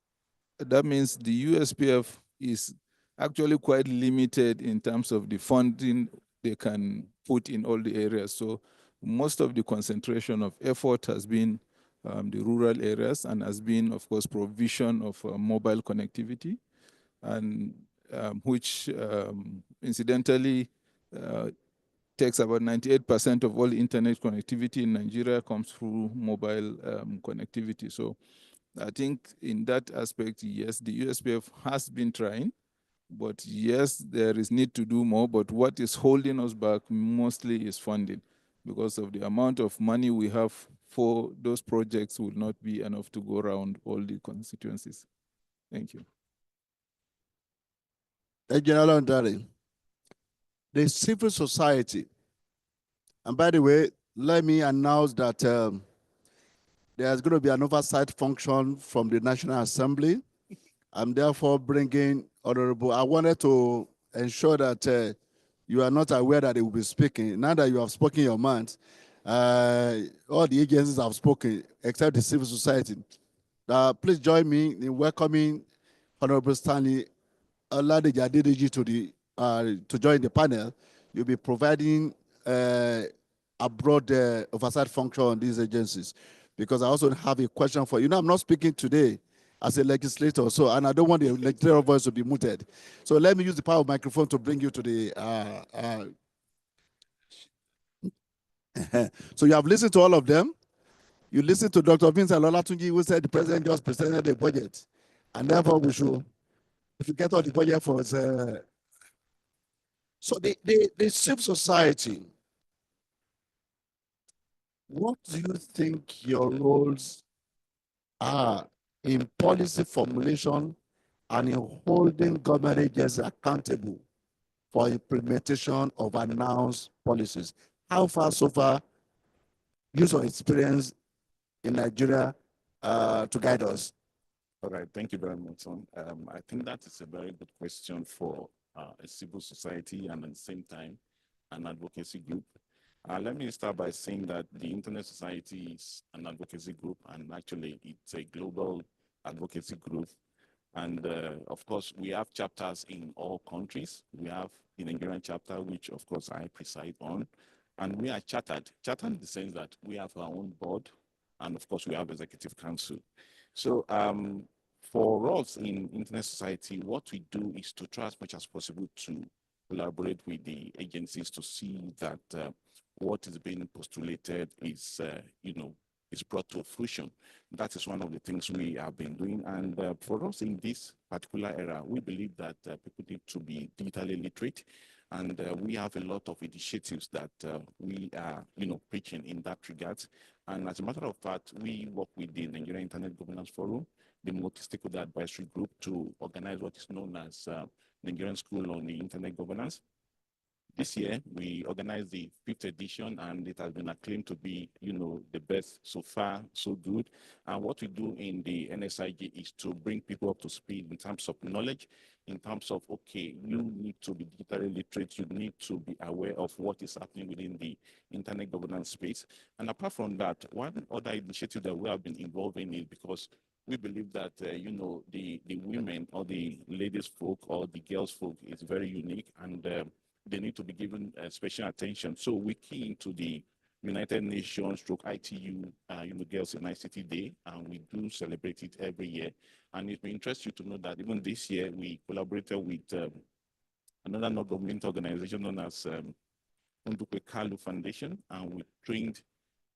that means the USPF is actually quite limited in terms of the funding they can put in all the areas. So most of the concentration of effort has been the rural areas, and has been, of course, provision of mobile connectivity, and which incidentally takes about 98% of all internet connectivity in Nigeria comes through mobile connectivity. So I think in that aspect, yes, the USPF has been trying, but yes, there is need to do more. But what is holding us back mostly is funding, because of the amount of money we have for those projects will not be enough to go around all the constituencies. Thank you. General Ondari, the civil society, and by the way, let me announce that there's going to be an oversight function from the National Assembly. I'm therefore bringing Honorable, I wanted to ensure that you are not aware that they will be speaking. Now that you have spoken your mind, all the agencies have spoken, except the civil society. Please join me in welcoming Honorable Stanley Oladeji Adedeji to join the panel. You'll be providing a broad oversight function on these agencies, because I also have a question for you. I'm not speaking today as a legislator, and I don't want the legislator voice to be muted. So let me use the power of microphone to bring you to the. So you have listened to all of them. You listened to Dr. Vincent Lolatunji, who said the president just presented the budget, and therefore we should, if you get all the budget for us. So the civil society, what do you think your roles are in policy formulation and in holding government agencies accountable for implementation of announced policies? How far so far, use of experience in Nigeria to guide us? All right, thank you very much, son. I think that is a very good question for a civil society and at the same time an advocacy group. Let me start by saying that the Internet Society is an advocacy group, and actually it's a global advocacy group. And of course, we have chapters in all countries. We have the Nigerian chapter, which of course I preside on. And we are chartered in the sense that we have our own board, and of course we have executive council. So For us in Internet Society, what we do is to try as much as possible to collaborate with the agencies to see that what is being postulated is, is brought to fruition. That is one of the things we have been doing. And for us in this particular era, we believe that people need to be digitally literate. And we have a lot of initiatives that we are, preaching in that regard. And as a matter of fact, we work with the Nigerian Internet Governance Forum, the multi-stakeholder advisory group, to organize what is known as Nigerian School on the Internet Governance. This year, we organized the 5th edition, and it has been acclaimed to be, the best so far, so good. And what we do in the NSIG is to bring people up to speed in terms of knowledge, in terms of, okay, you need to be digitally literate, you need to be aware of what is happening within the internet governance space. And apart from that, one other initiative that we have been involved in is because we believe that, the women or the ladies folk or the girls folk is very unique, and they need to be given special attention. So we key into the United Nations ITU, Girls in ICT Day, and we do celebrate it every year. And it may interest you to know that even this year we collaborated with another non-governmental organization known as Ndukwe Kalu Foundation, and we trained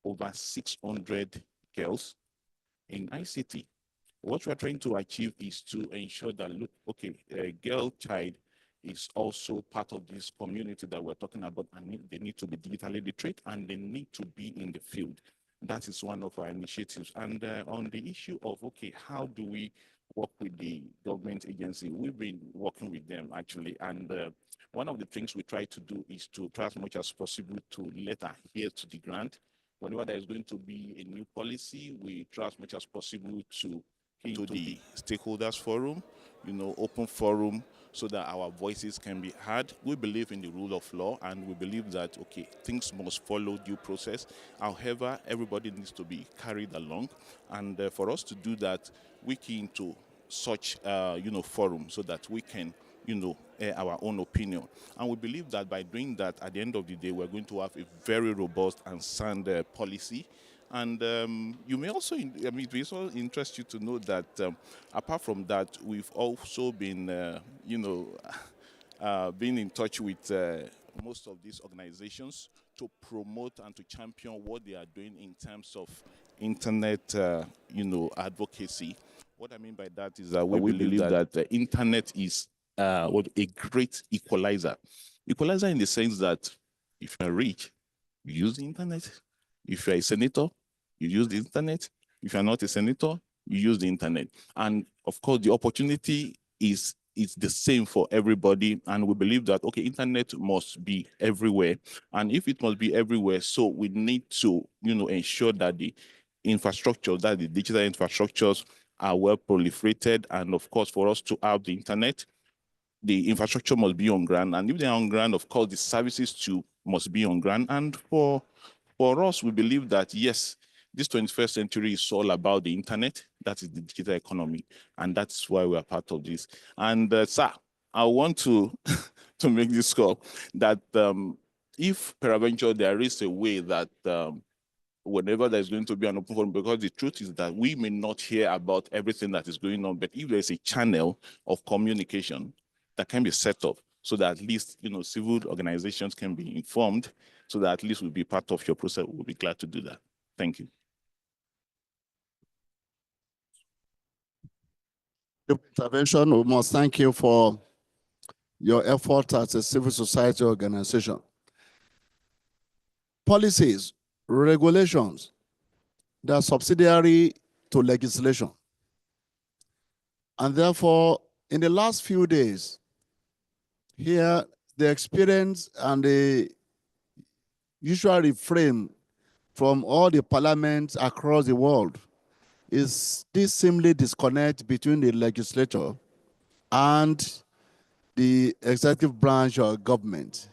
over 600 girls in ICT. What we're trying to achieve is to ensure that, look, okay, a girl child is also part of this community that we're talking about, and they need to be digitally literate and they need to be in the field. That is one of our initiatives. And on the issue of, okay, how do we work with the government agency? We've been working with them actually. And one of the things we try to do is to try as much as possible to let our ear to the ground. Whenever there is going to be a new policy, we try as much as possible to the stakeholders forum, open forum, so that our voices can be heard. We believe in the rule of law, and we believe that, okay, things must follow due process. However, everybody needs to be carried along. And for us to do that, we key into such, forum so that we can, air our own opinion. And we believe that by doing that, at the end of the day, we're going to have a very robust and sound policy. And you may also, it may also interest you to know that apart from that, we've also been, being in touch with most of these organizations to promote and to champion what they are doing in terms of internet, advocacy. What I mean by that is that we believe that the internet is a great equalizer. Equalizer in the sense that if you're rich, you use the internet. If you're a senator, you use the internet. If you're not a senator, you use the internet. And of course, the opportunity is the same for everybody. And we believe that, okay, internet must be everywhere. And if it must be everywhere, so we need to, ensure that the infrastructure, that the digital infrastructures are well proliferated. And of course, for us to have the internet, the infrastructure must be on ground. And if they're on ground, of course, the services too must be on ground. And for us, we believe that, yes, this 21st century is all about the internet. That is the digital economy. And that's why we are part of this. And sir, I want to, to make this call that if peradventure there is a way that whenever there's going to be an open forum, because the truth is that we may not hear about everything that is going on, but if there's a channel of communication that can be set up so that at least, civil organizations can be informed, so that at least we'll be part of your process, we'll be glad to do that. Thank you. Intervention, we must thank you for your effort as a civil society organization. Policies, regulations, they are subsidiary to legislation. And therefore, in the last few days, here, the experience and the usual refrain from all the parliaments across the world is this seemingly disconnect between the legislature and the executive branch of government,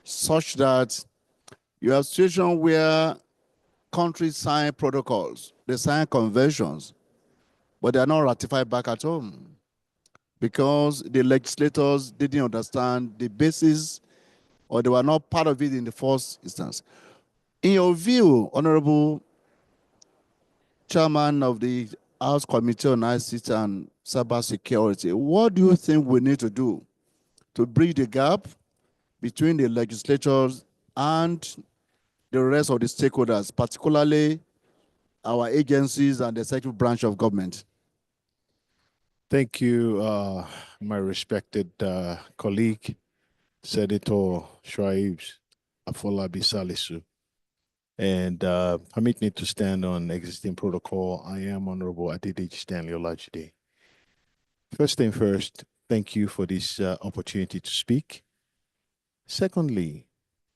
such that you have a situation where countries sign protocols, they sign conventions, but they are not ratified back at home because the legislators didn't understand the basis, or they were not part of it in the first instance. In your view, Honorable Chairman of the House Committee on ICT and Cybersecurity, what do you think we need to do to bridge the gap between the legislators and the rest of the stakeholders, particularly our agencies and the executive branch of government? Thank you, my respected colleague, Senator Shuaib Afolabi Salisu. And permit me to stand on existing protocol. I am Honorable Adedeji Stanley Olajide. First thing first, thank you for this opportunity to speak. Secondly,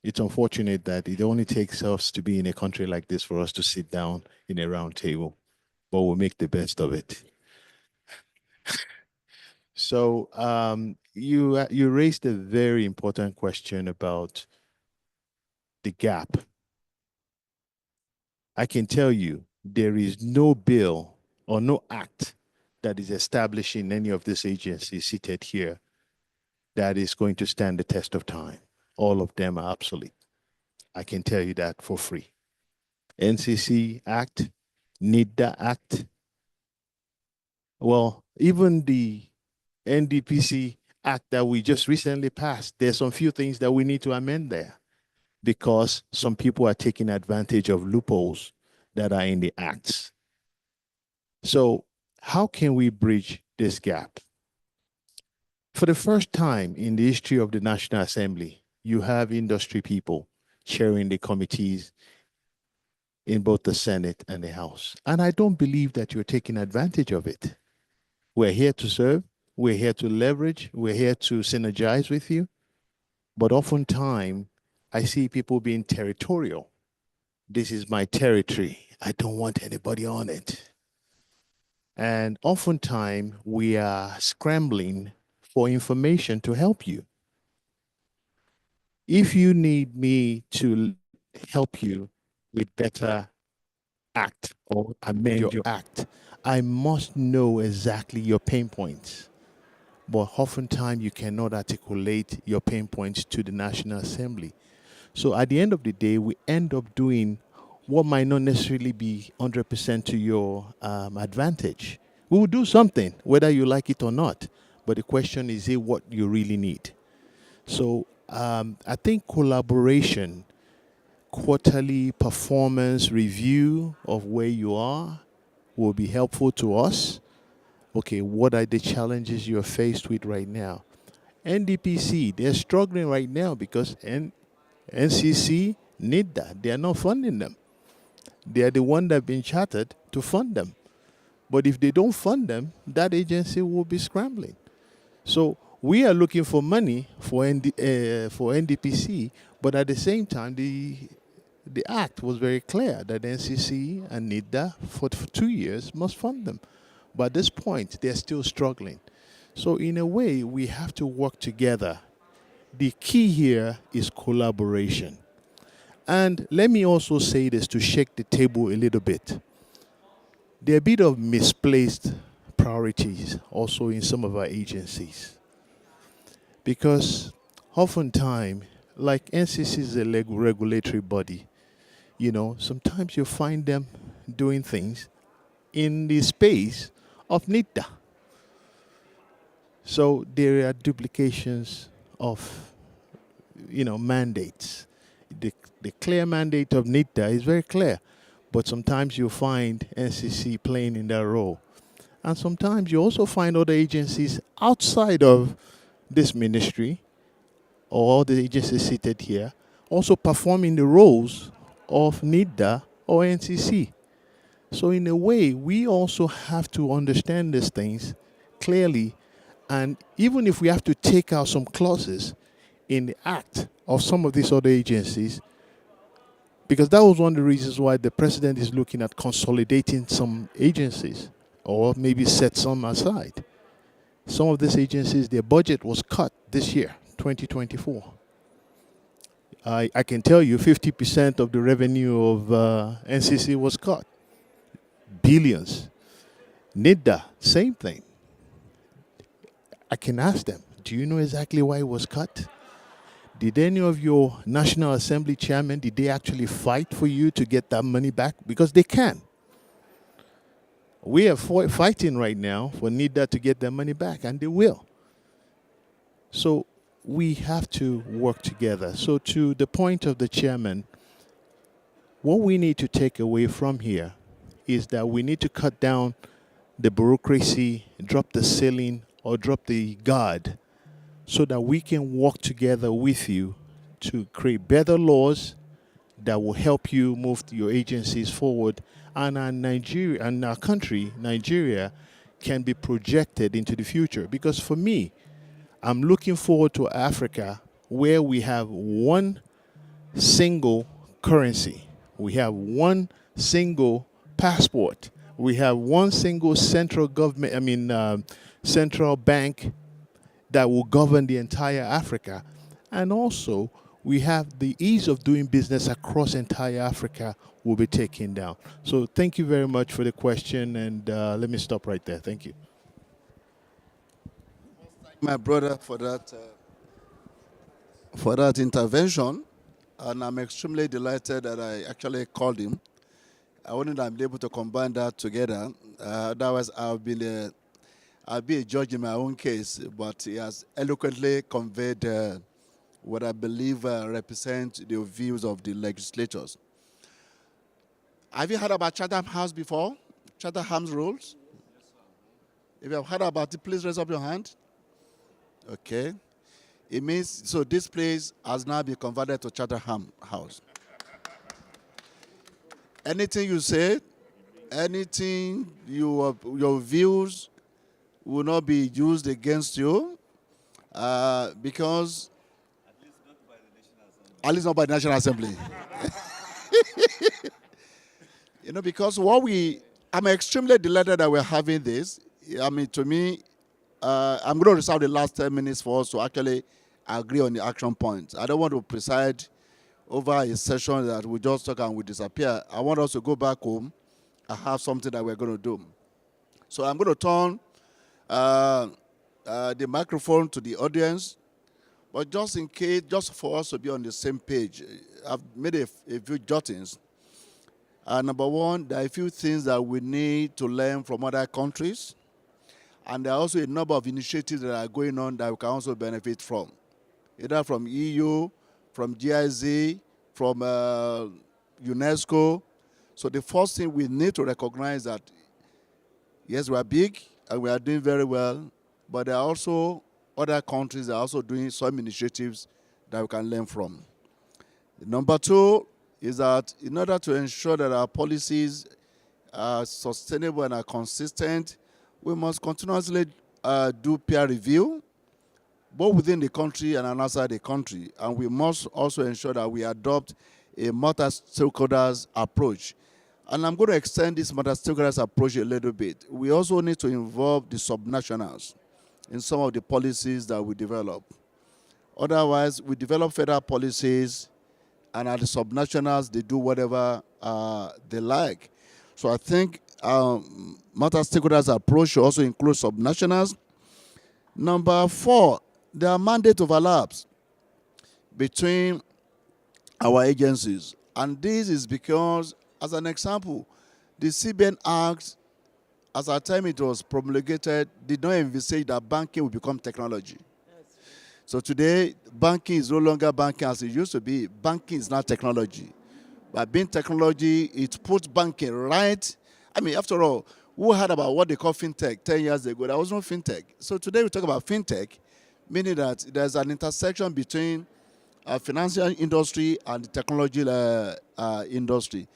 it's unfortunate that it only takes us to be in a country like this for us to sit down in a round table, but we'll make the best of it. So you raised a very important question about the gap. I can tell you there is no bill or no act that is establishing any of these agencies seated here that is going to stand the test of time. All of them are obsolete. I can tell you that for free. NCC Act, NIDA Act, well, even the NDPC Act that we just recently passed, there's some few things that we need to amend there because some people are taking advantage of loopholes that are in the acts. So how can we bridge this gap? For the first time in the history of the National Assembly, you have industry people chairing the committees in both the Senate and the House. And I don't believe that you're taking advantage of it. We're here to serve, we're here to leverage, we're here to synergize with you. But oftentimes, I see people being territorial. This is my territory. I don't want anybody on it. And oftentimes, we are scrambling for information to help you. If you need me to help you with better act or amend your act, I must know exactly your pain points. But oftentimes you cannot articulate your pain points to the National Assembly. So at the end of the day, we end up doing what might not necessarily be 100% to your advantage. We will do something, whether you like it or not. But the question is it what you really need? So I think collaboration, quarterly performance review of where you are will be helpful to us. Okay, what are the challenges you're faced with right now? NDPC, they're struggling right now because NCC need that. They are not funding them. They are the one that have been chartered to fund them. But if they don't fund them, that agency will be scrambling. So we are looking for money for NDPC, but at the same time, the act was very clear that NCC and NIDA for 2 years must fund them. But at this point, they're still struggling. So in a way, we have to work together. The key here is collaboration. And let me also say this to shake the table a little bit. There are a bit of misplaced priorities also in some of our agencies. Because oftentimes, like NCC is a regulatory body, sometimes you find them doing things in the space of NIDA. So there are duplications of, mandates. The clear mandate of NIDA is very clear, but sometimes you find NCC playing in that role. And sometimes you also find other agencies outside of this ministry or the agencies seated here also performing the roles of NIDA or NCC. So in a way, we also have to understand these things clearly. And even if we have to take out some clauses in the act of some of these other agencies, because that was one of the reasons why the president is looking at consolidating some agencies or maybe set some aside. Some of these agencies, their budget was cut this year, 2024. I can tell you 50% of the revenue of NCC was cut. Billions. NIDA, same thing. I can ask them, do you know exactly why it was cut? Did any of your National Assembly chairmen, did they actually fight for you to get that money back? Because they can. We are fighting right now for NIDA to get their money back, and they will. So we have to work together. So to the point of the chairman, what we need to take away from here is that we need to cut down the bureaucracy, drop the ceiling, or drop the guard so that we can work together with you to create better laws that will help you move your agencies forward. And our country, Nigeria, can be projected into the future. Because for me, I'm looking forward to Africa where we have one single currency. We have one single passport. We have one single central government, central bank that will govern the entire Africa. And also, we have the ease of doing business across entire Africa will be taken down. So thank you very much for the question, and let me stop right there. Thank you. My brother for that intervention, and I'm extremely delighted that I actually called him. I wouldn't have been able to combine that together. Otherwise, I'll be a judge in my own case, but he has eloquently conveyed what I believe represent the views of the legislators. Have you heard about Chatham House before? Chatham House rules? If you have heard about it, please raise up your hand. Okay. It means, so this place has now been converted to Chatham House. Anything you say, anything your views will not be used against you because at least not by the National Assembly. Because I'm extremely delighted that we're having this. I mean, to me, I'm going to reserve the last 10 minutes for us to actually agree on the action points. I don't want to preside over a session that we just talk and we disappear. I want us to go back home and have something that we're going to do. So I'm going to turn the microphone to the audience. But just in case, just for us to be on the same page, I've made a few jottings. Number one, there are a few things that we need to learn from other countries. And there are also a number of initiatives that are going on that we can also benefit from, either from EU, from GIZ, from UNESCO. So the first thing we need to recognize that, yes, we are big and we are doing very well, but there are also other countries that are also doing some initiatives that we can learn from. Number two is that in order to ensure that our policies are sustainable and are consistent, we must continuously do peer review, both within the country and outside the country. And we must also ensure that we adopt a multi-stakeholders approach. And I'm going to extend this multi-stakeholders approach a little bit. We also need to involve the subnationals in some of the policies that we develop. Otherwise, we develop federal policies, and at the subnationals, they do whatever they like. So I think multi-stakeholders approach should also include subnationals. Number four, there are mandate overlaps between our agencies. And this is because, as an example, the CBN Act, as at the time it was promulgated, did not envisage that banking would become technology. So today, banking is no longer banking as it used to be. Banking is now technology. By being technology, it puts banking right. I mean, after all, who heard about what they call fintech 10 years ago? There was no fintech. So today we talk about fintech, meaning that there's an intersection between financial industry and the technology industry.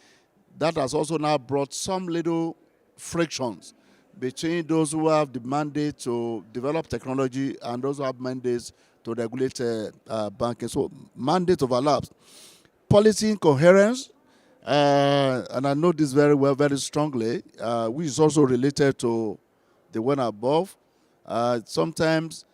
That has also now brought some little frictions between those who have the mandate to develop technology and those who have mandates to regulate banking. So mandate overlaps. Policy incoherence, and I know this very well, very strongly, which is also related to the one above. Sometimes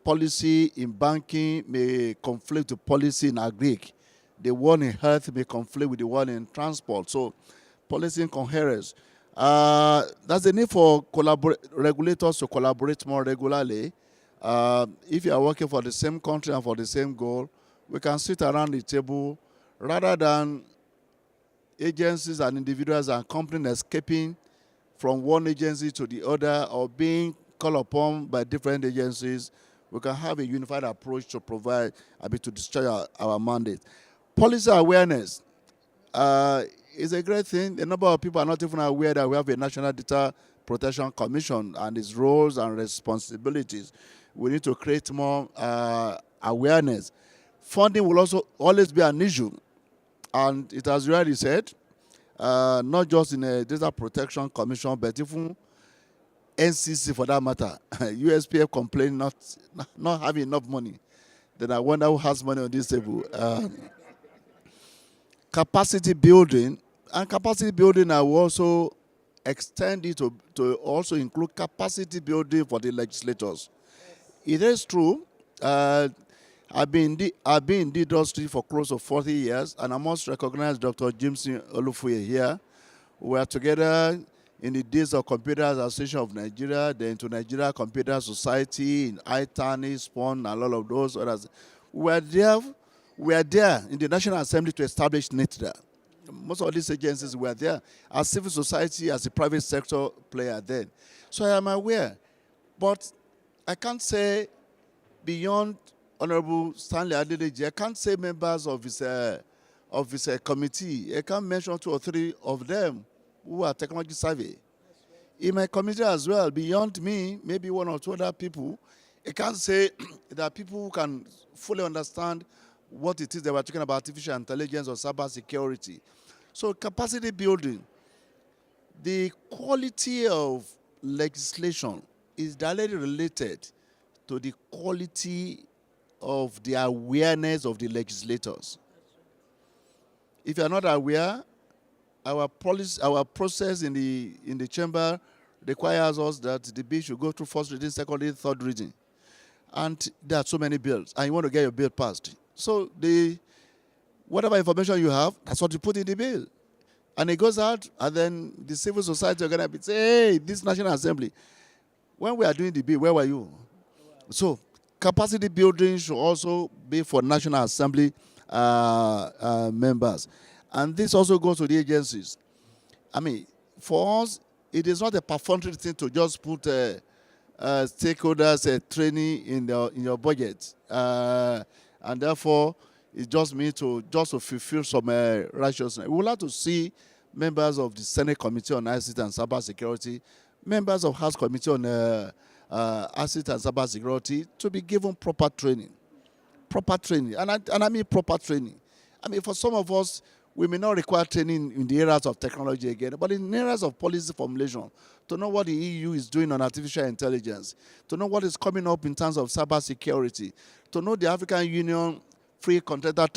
policy in banking may conflict with policy in agric. The one in health may conflict with the one in transport. So policy incoherence. There's a need for regulators to collaborate more regularly. If you are working for the same country and for the same goal, we can sit around the table rather than agencies and individuals and companies escaping from one agency to the other or being called upon by different agencies, we can have a unified approach to provide, to discharge our mandate. Policy awareness is a great thing. A number of people are not even aware that we have a National Data Protection Commission and its roles and responsibilities. We need to create more awareness. Funding will also always be an issue. And it has already said, not just in a Data Protection Commission, but even NCC for that matter. USPF complain not having enough money. Then I wonder who has money on this table. Capacity building, and capacity building I will also extend it to also include capacity building for the legislators. It is true. I've been in the industry for close to 40 years, and I must recognize Dr. Jimson Olufuye here. We are together in the days of Computer Association of Nigeria, then to Nigeria Computer Society, in ITANI, SPON, and all of those others. We are there in the National Assembly to establish NITDA. Most of these agencies were there as civil society, as a private sector player then. So I am aware. But I can't say beyond Honorable Stanley Adedeji, I can't say members of his committee. I can't mention 2 or 3 of them who are technology savvy. In my committee as well, beyond me, maybe 1 or 2 other people, I can't say that people who can fully understand what it is that we're talking about, artificial intelligence or cyber security. So capacity building, the quality of legislation is directly related to the quality of the awareness of the legislators. If you are not aware, our process in the chamber requires us that the bill should go through first reading, second reading, third reading. And there are so many bills, and you want to get your bill passed. So whatever information you have, that's what you put in the bill. And it goes out, and then the civil society are going to say, hey, this National Assembly, when we are doing the bill, where were you? So capacity building should also be for National Assembly members. And this also goes to the agencies. For us, it is not a perfunctory thing to just put stakeholders training in your budget. And therefore, it just means to fulfill some righteousness. We would like to see members of the Senate Committee on ICT and Cyber Security, members of House Committee on ICT and Cyber Security to be given proper training. Proper training. And I mean proper training. For some of us, we may not require training in the areas of technology again, but in areas of policy formulation, to know what the EU is doing on artificial intelligence, to know what is coming up in terms of cyber security, to know the African Union free contender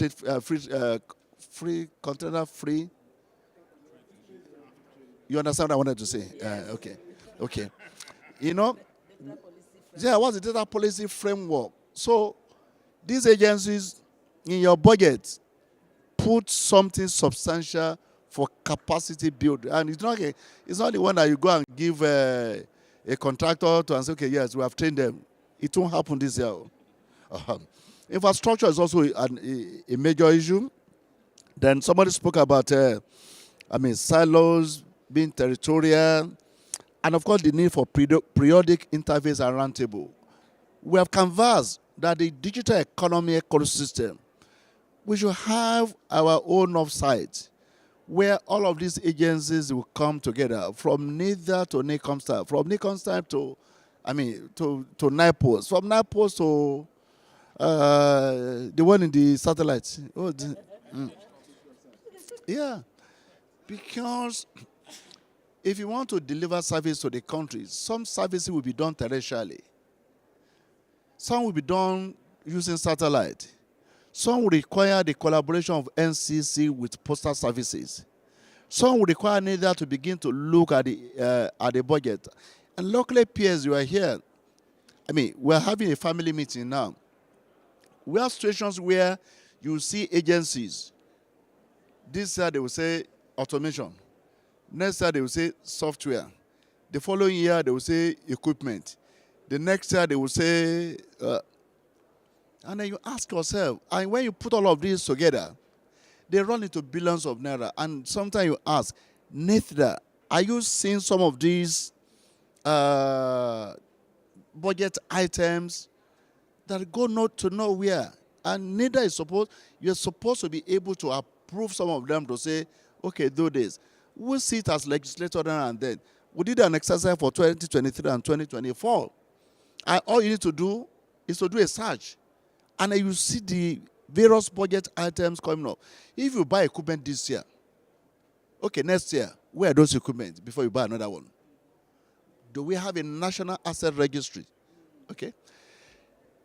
free. You understand what I wanted to say? Okay. What's the data policy framework? So these agencies in your budget put something substantial for capacity building. And it's not the one that you go and give a contractor to and say, okay, yes, we have trained them. It won't happen this year. Infrastructure is also a major issue. Then somebody spoke about, silos being territorial, and of course the need for periodic interface and roundtable. We have canvassed that the digital economy ecosystem, we should have our own offsite where all of these agencies will come together, from NIDA to NICOMSTAR, from NICOMSTAR to NIPOS, from NIPOS to the one in the satellites. Yeah, because if you want to deliver service to the country, some services will be done terrestrially. Some will be done using satellite. Some will require the collaboration of NCC with postal services. Some will require NIDA to begin to look at the budget. And locally, peers, you are here. We're having a family meeting now. We have situations where you see agencies. This year they will say automation. Next year they will say software. The following year they will say equipment. The next year they will say, and then you ask yourself, and when you put all of these together, they run into billions of naira. And sometimes you ask, NITDA, Are you seeing some of these budget items that go not to nowhere? And neither is supposed, you're supposed to be able to approve some of them to say, okay, do this. We'll see it as legislator now and then. We did an exercise for 2023 and 2024. And all you need to do is to do a search. And then you see the various budget items coming up. If you buy equipment this year, okay, next year, where are those equipment before you buy another one? Do we have a national asset registry? Okay.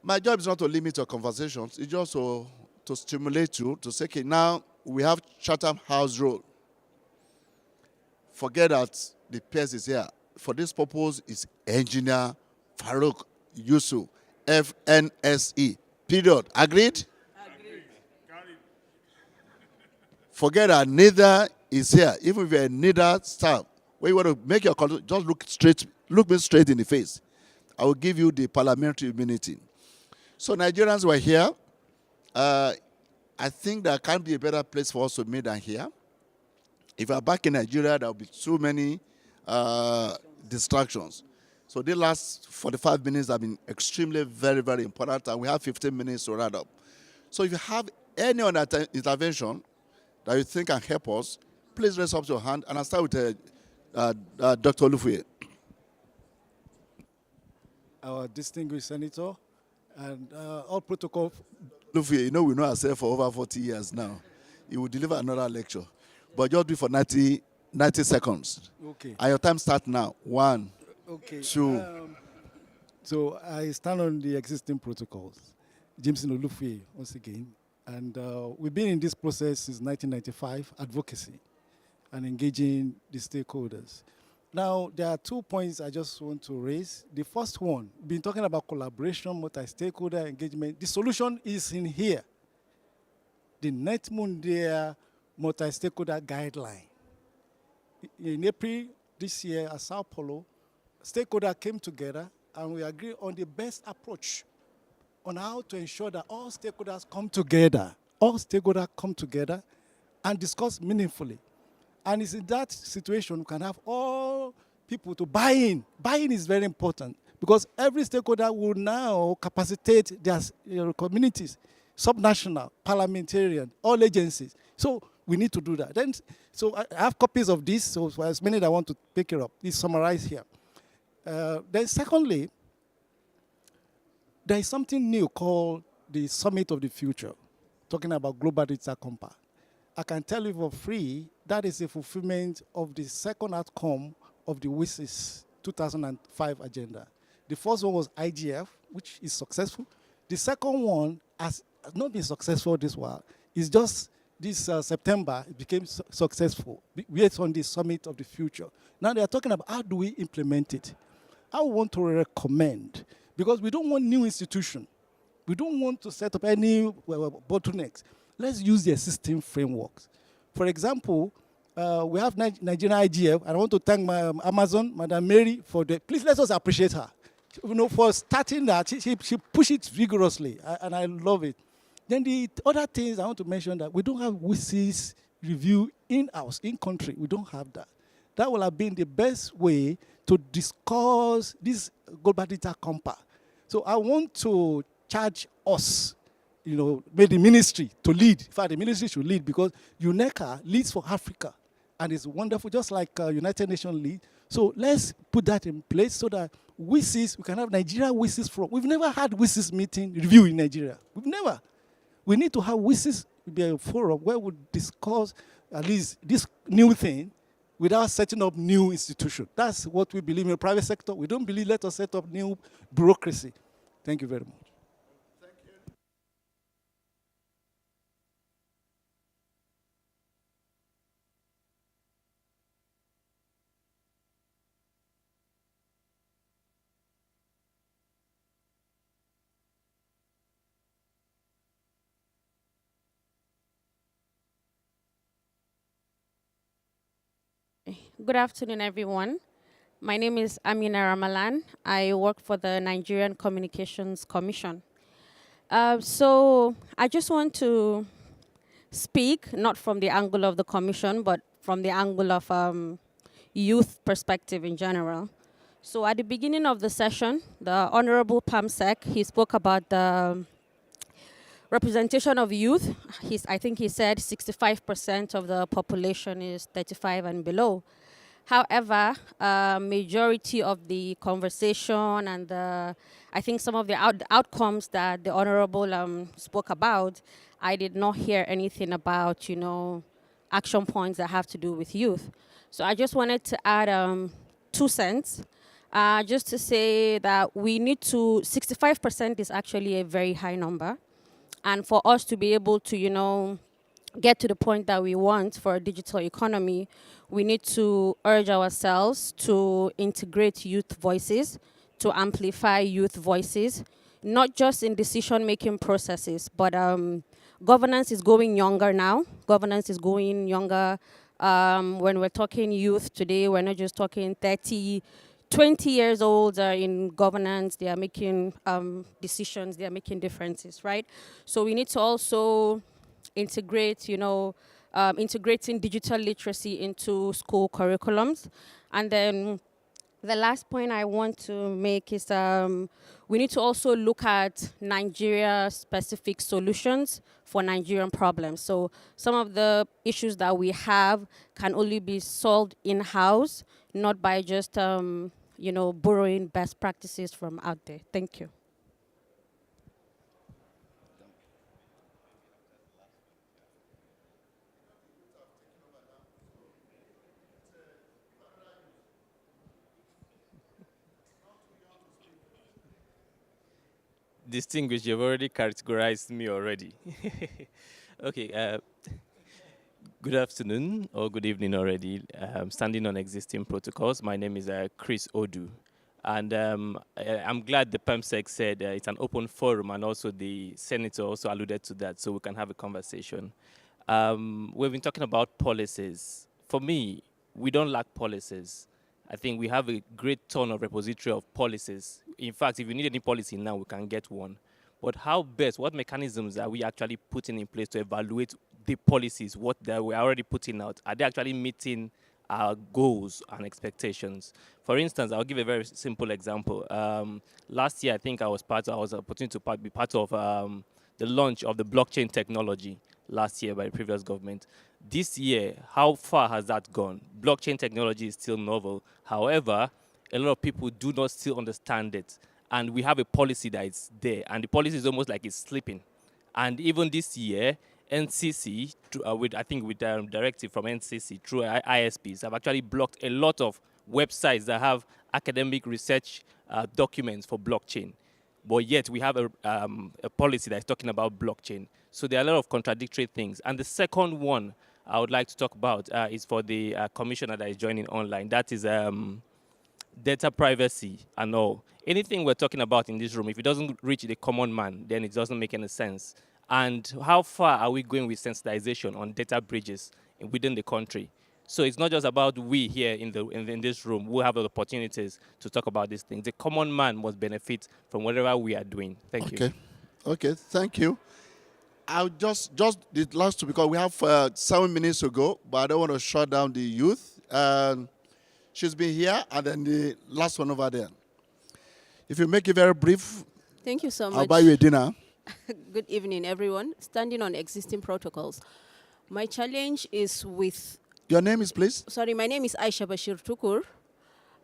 My job is not to limit your conversations. It's just to stimulate you to say, okay, now we have Chatham House Road. Forget that the PS is here. For this purpose, it's Engineer Farouk Yusuf, FNSE, period. Agreed? Agreed. Forget that neither is here. Even if you're neither staff, when you want to make your call, just look me straight in the face. I will give you the parliamentary immunity. So Nigerians were here. I think there can't be a better place for us to meet than here. If you're back in Nigeria, there will be too many distractions. So the last 45 minutes have been extremely, very, very important, and we have 15 minutes to wrap up. So if you have any other intervention that you think can help us, please raise up your hand, and I'll start with Dr. Olufuye. Our distinguished senator, and all protocol. Olufuye, you know we know ourselves for over 40 years now. He will deliver another lecture, but just do it for 90 seconds. Okay. And your time starts now. 1, okay. 2. So I stand on the existing protocols. Jameson Olufuye, once again. And we've been in this process since 1995, advocacy, and engaging the stakeholders. Now, there are 2 points I just want to raise. The first one, we've been talking about collaboration, multi-stakeholder engagement. The solution is in here. The Net Mundial multi-stakeholder guideline. In April this year at Sao Paulo, stakeholders came together and we agreed on the best approach on how to ensure that all stakeholders come together and discuss meaningfully. And it's in that situation we can have all people to buy in. Buy-in is very important because every stakeholder will now capacitate their communities, subnational, parliamentarian, all agencies. So we need to do that. Then, so I have copies of this, so as many that want to pick it up, it's summarized here. Then secondly, there is something new called the Summit of the Future, talking about Global Data Compact. I can tell you for free, that is a fulfillment of the second outcome of the WSIS 2005 agenda. The first one was IGF, which is successful. The second one has not been successful this while. It's just this September, it became successful. It's on the Summit of the Future. Now they are talking about how do we implement it. I want to recommend, because we don't want new institution. We don't want to set up any bottlenecks. Let's use the existing frameworks. For example, we have Nigerian IGF, and I want to thank my Amazon, Madam Mary, for the, please let us appreciate her. You know, for starting that, she pushed it vigorously, and I love it. Then the other things I want to mention that we don't have WSIS review in-house, in-country. We don't have that. That will have been the best way to discuss this global data compact. So I want to charge us, you know, maybe the ministry to lead. In fact, the ministry should lead because UNECA leads for Africa. And it's wonderful, just like United Nations lead. So let's put that in place so that we can have Nigeria WSIS forum. We've never had WSIS meeting review in Nigeria. We've never. We need to have WSIS be a forum where we discuss at least this new thing without setting up new institutions. That's what we believe in the private sector. We don't believe let us set up new bureaucracy. Thank you very much. Thank you. Good afternoon, everyone. My name is Amina Ramalan. I work for the Nigerian Communications Commission. So I just want to speak, not from the angle of the commission, but from the angle of, youth perspective in general. So at the beginning of the session, the Honorable Pamsek, he spoke about the representation of youth. I think he said 65% of the population is 35 and below. However, majority of the conversation and I think some of the outcomes that the Honorable spoke about, I did not hear anything about, action points that have to do with youth. So I just wanted to add 2 cents, just to say that we need to, 65% is actually a very high number. And for us to be able to, get to the point that we want for a digital economy, we need to urge ourselves to integrate youth voices, to amplify youth voices, not just in decision-making processes, but governance is going younger now. Governance is going younger. When we're talking youth today, we're not just talking 30, 20 years old in governance. They are making decisions, they are making differences, right? So we need to also integrate, integrating digital literacy into school curriculums. And then the last point I want to make is we need to also look at Nigeria-specific solutions for Nigerian problems. So some of the issues that we have can only be solved in-house, not by just, borrowing best practices from out there. Thank you. Distinguished, you've already categorized me already. Okay, good afternoon or good evening already. Standing on existing protocols, my name is Chris Odu. And I'm glad the PEMSEC said it's an open forum, and also the senator also alluded to that, so we can have a conversation. We've been talking about policies. For me, we don't lack policies. I think we have a great ton of repository of policies. In fact, if you need any policy now, we can get one. But how best, what mechanisms are we actually putting in place to evaluate the policies, what we're already putting out? Are they actually meeting our goals and expectations? For instance, I'll give a very simple example. Last year, I think I was opportunity to be part of the launch of the blockchain technology last year by the previous government. This year, how far has that gone? Blockchain technology is still novel. However, a lot of people do not still understand it. And we have a policy that is there. And the policy is almost like it's slipping. And even this year, NCC, with directive from NCC through ISPs, have actually blocked a lot of websites that have academic research documents for blockchain. But yet we have a policy that's talking about blockchain. So there are a lot of contradictory things. And the second one I would like to talk about is for the commissioner that is joining online. That is data privacy and all. Anything we're talking about in this room, if it doesn't reach the common man, then it doesn't make any sense. And how far are we going with sensitization on data breaches within the country? So it's not just about we here in this room who have the opportunities to talk about these things. The common man must benefit from whatever we are doing. Thank you. Okay, thank you. I'll just the last two, because we have 7 minutes to go, but I don't want to shut down the youth. She's been here, and then the last one over there. If you make it very brief, thank you so much. I'll buy you a dinner. Good evening, everyone. Standing on existing protocols. My challenge is with... Your name is, please? Sorry, my name is Aisha Bashir Tukur,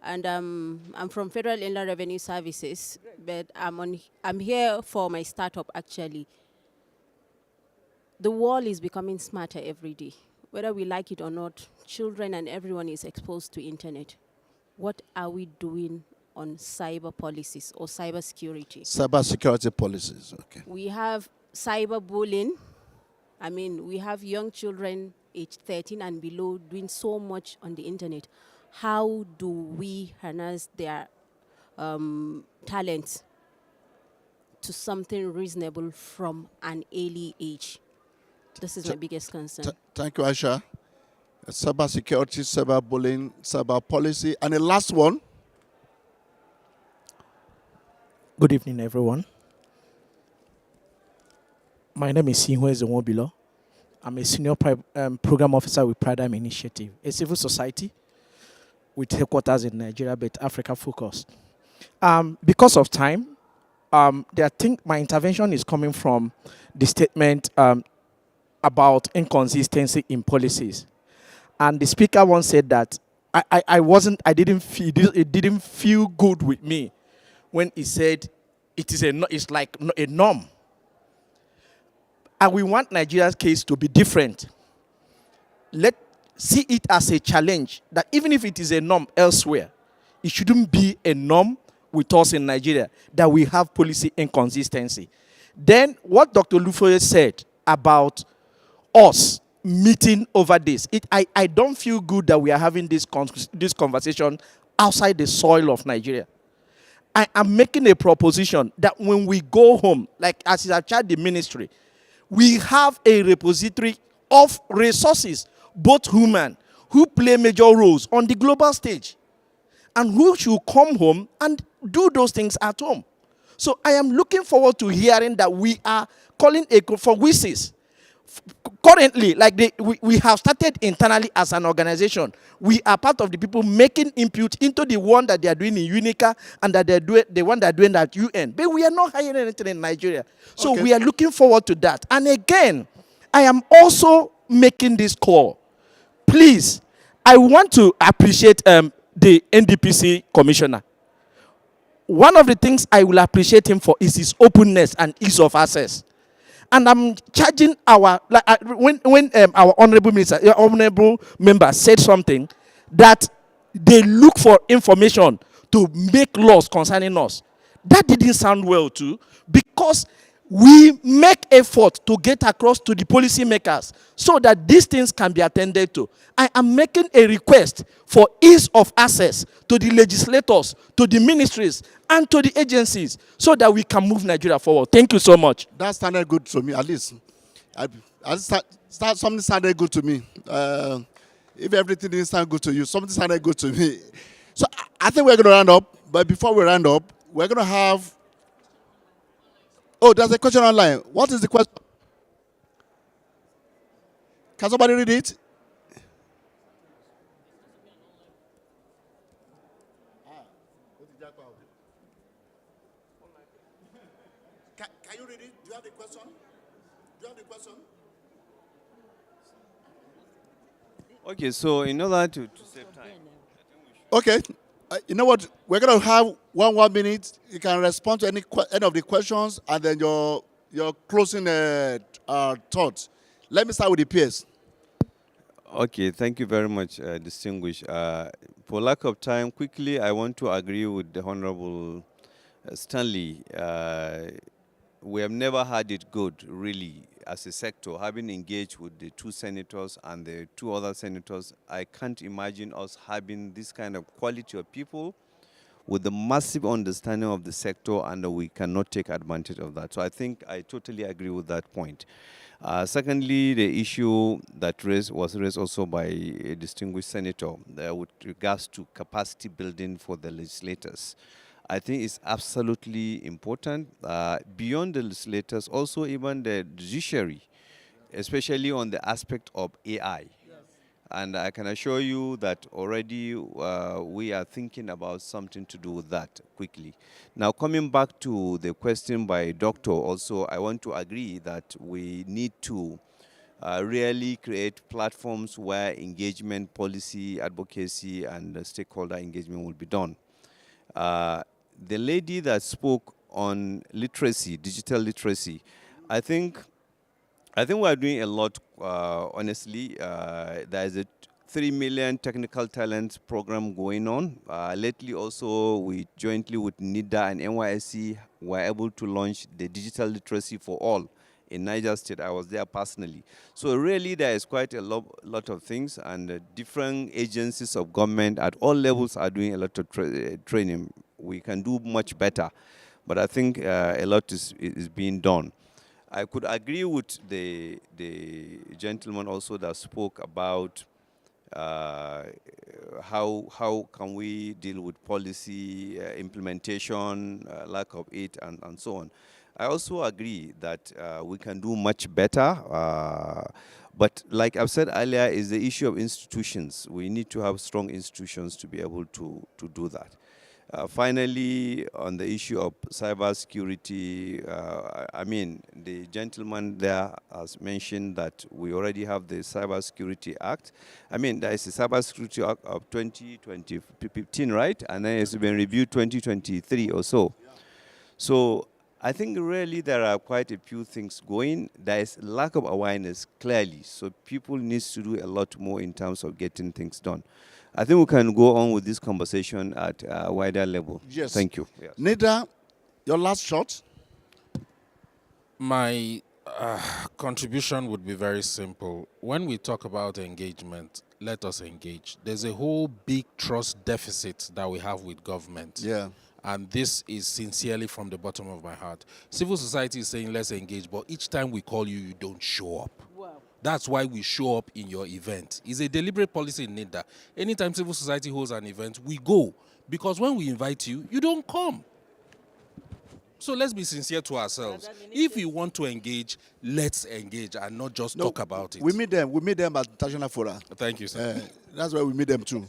and I'm from Federal Inland Revenue Services, but I'm here for my startup, actually. The world is becoming smarter every day. Whether we like it or not, children and everyone is exposed to internet. What are we doing on cyber policies or cyber security? Cyber security policies, okay. We have cyber bullying. I mean, we have young children aged 13 and below doing so much on the internet. How do we harness their talents to something reasonable from an early age? This is my biggest concern. Thank you, Aisha. Cyber security, cyber bullying, cyber policy. And the last one. Good evening, everyone. My name is Sinhwe Zewobilo. I'm a senior program officer with Paradigm Initiative, a civil society with headquarters in Nigeria, but Africa focused. Because of time, I think my intervention is coming from the statement about inconsistency in policies. And the speaker once said that I didn't feel, it didn't feel good with me when he said it's like a norm. And we want Nigeria's case to be different. Let's see it as a challenge that even if it is a norm elsewhere, it shouldn't be a norm with us in Nigeria that we have policy inconsistency. Then what Dr. Lufoye said about us meeting over this, I don't feel good that we are having this conversation outside the soil of Nigeria. I am making a proposition that when we go home, like as I charge the ministry, we have a repository of resources, both human, who play major roles on the global stage, and who should come home and do those things at home. So I am looking forward to hearing that we are calling for WISIS. Currently, like we have started internally as an organization. We are part of the people making input into the one that they are doing in UNICA and that they're doing the one they're doing at UN. But we are not hiring anything in Nigeria. So we are looking forward to that. And again, I am also making this call. Please, I want to appreciate the NDPC commissioner. One of the things I will appreciate him for is his openness and ease of access. And I'm charging our, when our honorable member said something, that they look for information to make laws concerning us. That didn't sound well too, because we make effort to get across to the policymakers so that these things can be attended to. I am making a request for ease of access to the legislators, to the ministries, and to the agencies so that we can move Nigeria forward. Thank you so much. That sounded good to me, at least. Something sounded good to me. If everything didn't sound good to you, something sounded good to me. So I think we're going to round up. But before we round up, we're going to have... Oh, there's a question online. What is the question? Can somebody read it? Can you read it? Do you have the question? Do you have the question? Okay, so in order to save time. Okay. You know what? We're going to have 1 minute. You can respond to any of the questions and then your closing thoughts. Let me start with the peers. Okay, thank you very much, distinguished. For lack of time, quickly, I want to agree with the Honorable Stanley. We have never had it good, really, as a sector. Having engaged with the 2 senators and the 2 other senators, I can't imagine us having this kind of quality of people with the massive understanding of the sector, and we cannot take advantage of that. So I think I totally agree with that point. Secondly, the issue that was raised also by a distinguished senator with regards to capacity building for the legislators. I think it's absolutely important. Beyond the legislators, also even the judiciary, especially on the aspect of AI. And I can assure you that already we are thinking about something to do with that quickly. Now, coming back to the question by Doctor, also, I want to agree that we need to really create platforms where engagement, policy, advocacy, and stakeholder engagement will be done. The lady that spoke on literacy, digital literacy, I think we are doing a lot, honestly. There is a 3 million technical talent program going on. Lately also, we jointly with NIDA and NYSC were able to launch the digital literacy for all in Niger State. I was there personally. So really there is quite a lot of things, and different agencies of government at all levels are doing a lot of training. We can do much better, but I think a lot is being done. I could agree with the gentleman also that spoke about how can we deal with policy implementation, lack of it, and so on. I also agree that we can do much better. But like I've said earlier, is the issue of institutions. We need to have strong institutions to be able to do that. Finally, on the issue of cybersecurity, I mean, the gentleman there has mentioned that we already have the Cybersecurity Act. I mean, there is a Cybersecurity Act of 2015, right? And then it's been reviewed 2023 or so. So I think really there are quite a few things going. There is lack of awareness, clearly. So people need to do a lot more in terms of getting things done. I think we can go on with this conversation at a wider level. Yes. Thank you. Yes. Nida, your last shot. My contribution would be very simple. When we talk about engagement, let us engage. There's a whole big trust deficit that we have with government. Yeah. And this is sincerely from the bottom of my heart. Civil society is saying let's engage, but each time we call you, you don't show up. Wow. That's why we show up in your event. It's a deliberate policy in NIDA. Anytime civil society holds an event, we go. Because when we invite you, you don't come. So let's be sincere to ourselves. If you want to engage, let's engage and not just talk about it. We meet them at International Fora. Thank you, sir. That's where we meet them too.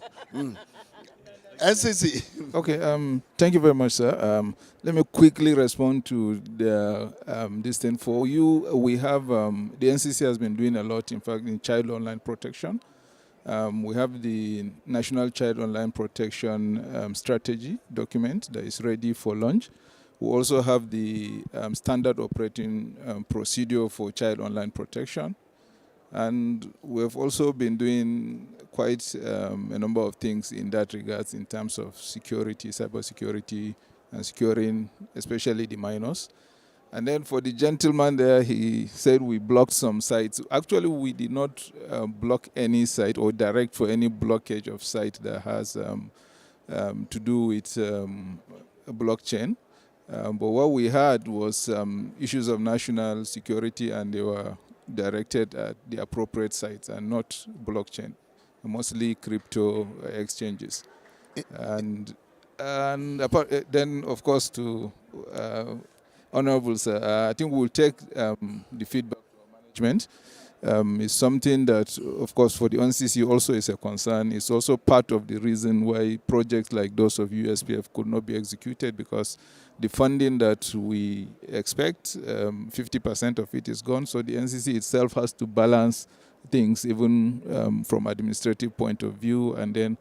NCC. Okay, thank you very much, sir. Let me quickly respond to this thing. For you, we have, the NCC has been doing a lot, in fact, in child online protection. We have the National Child Online Protection Strategy document that is ready for launch. We also have the standard operating procedure for child online protection. And we have also been doing quite a number of things in that regards in terms of security, cybersecurity, and securing especially the minors. And then for the gentleman there, he said we blocked some sites. Actually, we did not block any site or direct for any blockage of site that has to do with a blockchain. But what we had was issues of national security, and they were directed at the appropriate sites and not blockchain, mostly crypto exchanges. And then, of course, to Honorable Sir, I think we'll take the feedback from management. It's something that, of course, for the NCC also is a concern. It's also part of the reason why projects like those of USPF could not be executed, because the funding that we expect, 50% of it is gone. So the NCC itself has to balance things even from administrative point of view. And then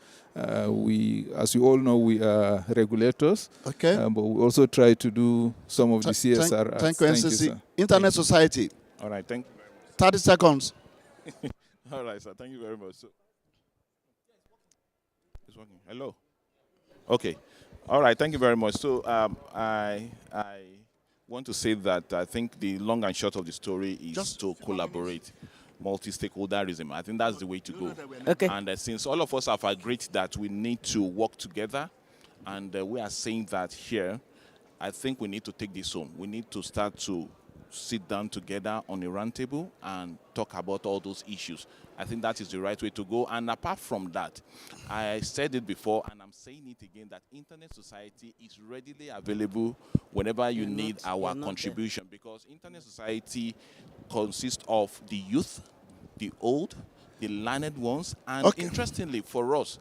we, as you all know, we are regulators. Okay. But we also try to do some of the CSR. Thank you, NCC. Internet Society. All right, thank you. 30 seconds. All right, sir. Thank you very much. So, it's working. Hello. Okay. All right. Thank you very much. So I want to say that I think the long and short of the story is just to collaborate, multi-stakeholderism. I think that's the way to go. Okay. And since all of us have agreed that we need to work together, and we are saying that here, I think we need to take this home. We need to start to sit down together on a round table and talk about all those issues. I think that is the right way to go. And apart from that, I said it before and I'm saying it again, that Internet Society is readily available whenever you need our contribution, because Internet Society consists of the youth, the old, the learned ones, and interestingly for us,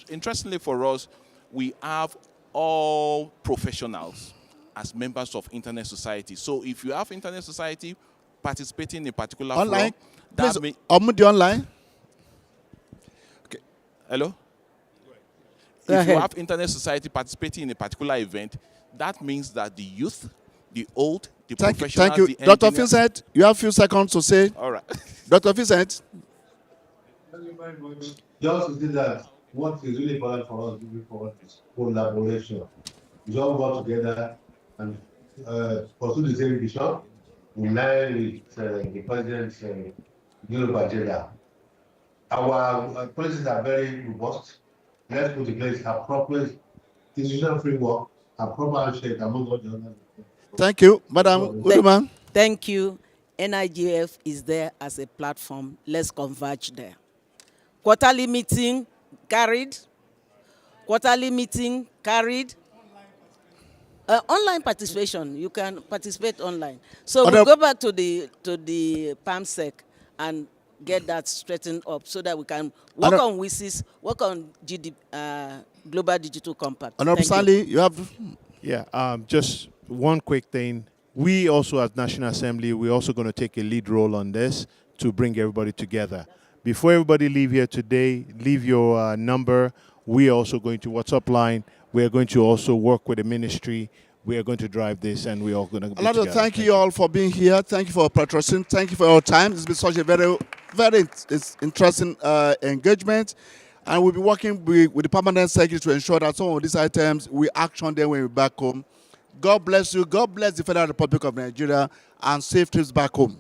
interestingly for us, we have all professionals as members of Internet Society. So if you have Internet Society participating in a particular online, forum, please, the online. Okay. Hello? Go if ahead. you have Internet Society participating in a particular event, that means that the youth, the old, the professionals, thank you. the Dr. engineers. Vincent, you have a few seconds to say. All right. Dr. Vincent. Thank you very much. Just to say that what is really important for us moving forward is collaboration. We all work together and pursue the same vision in line with the President's Europe agenda. Our policies are very robust. Let's put in place appropriate institutional framework and proper handshake among all the others. Thank you, Madam Uduman. Thank you. NIGF is there as a platform. Let's converge there. Quarterly meeting carried. Quarterly meeting carried. Online participation, you can participate online. So we'll go back to the PAMSEC and get that straightened up so that we can work on WISIS, work on Global Digital Compact. Honorable Stanley, you have... Yeah, just one quick thing. We also, as National Assembly, we're also going to take a lead role on this to bring everybody together. Before everybody leave here today, leave your number. We are also going to WhatsApp line. We are going to also work with the ministry. We are going to drive this, and we're all going to be together. Thank you all for being here. Thank you for patrocinating. Thank you for your time. It's been such a very, very interesting engagement. And we'll be working with the permanent secretary to ensure that some of these items, we act on them when we're back home. God bless you. God bless the Federal Republic of Nigeria, and safe trips back home.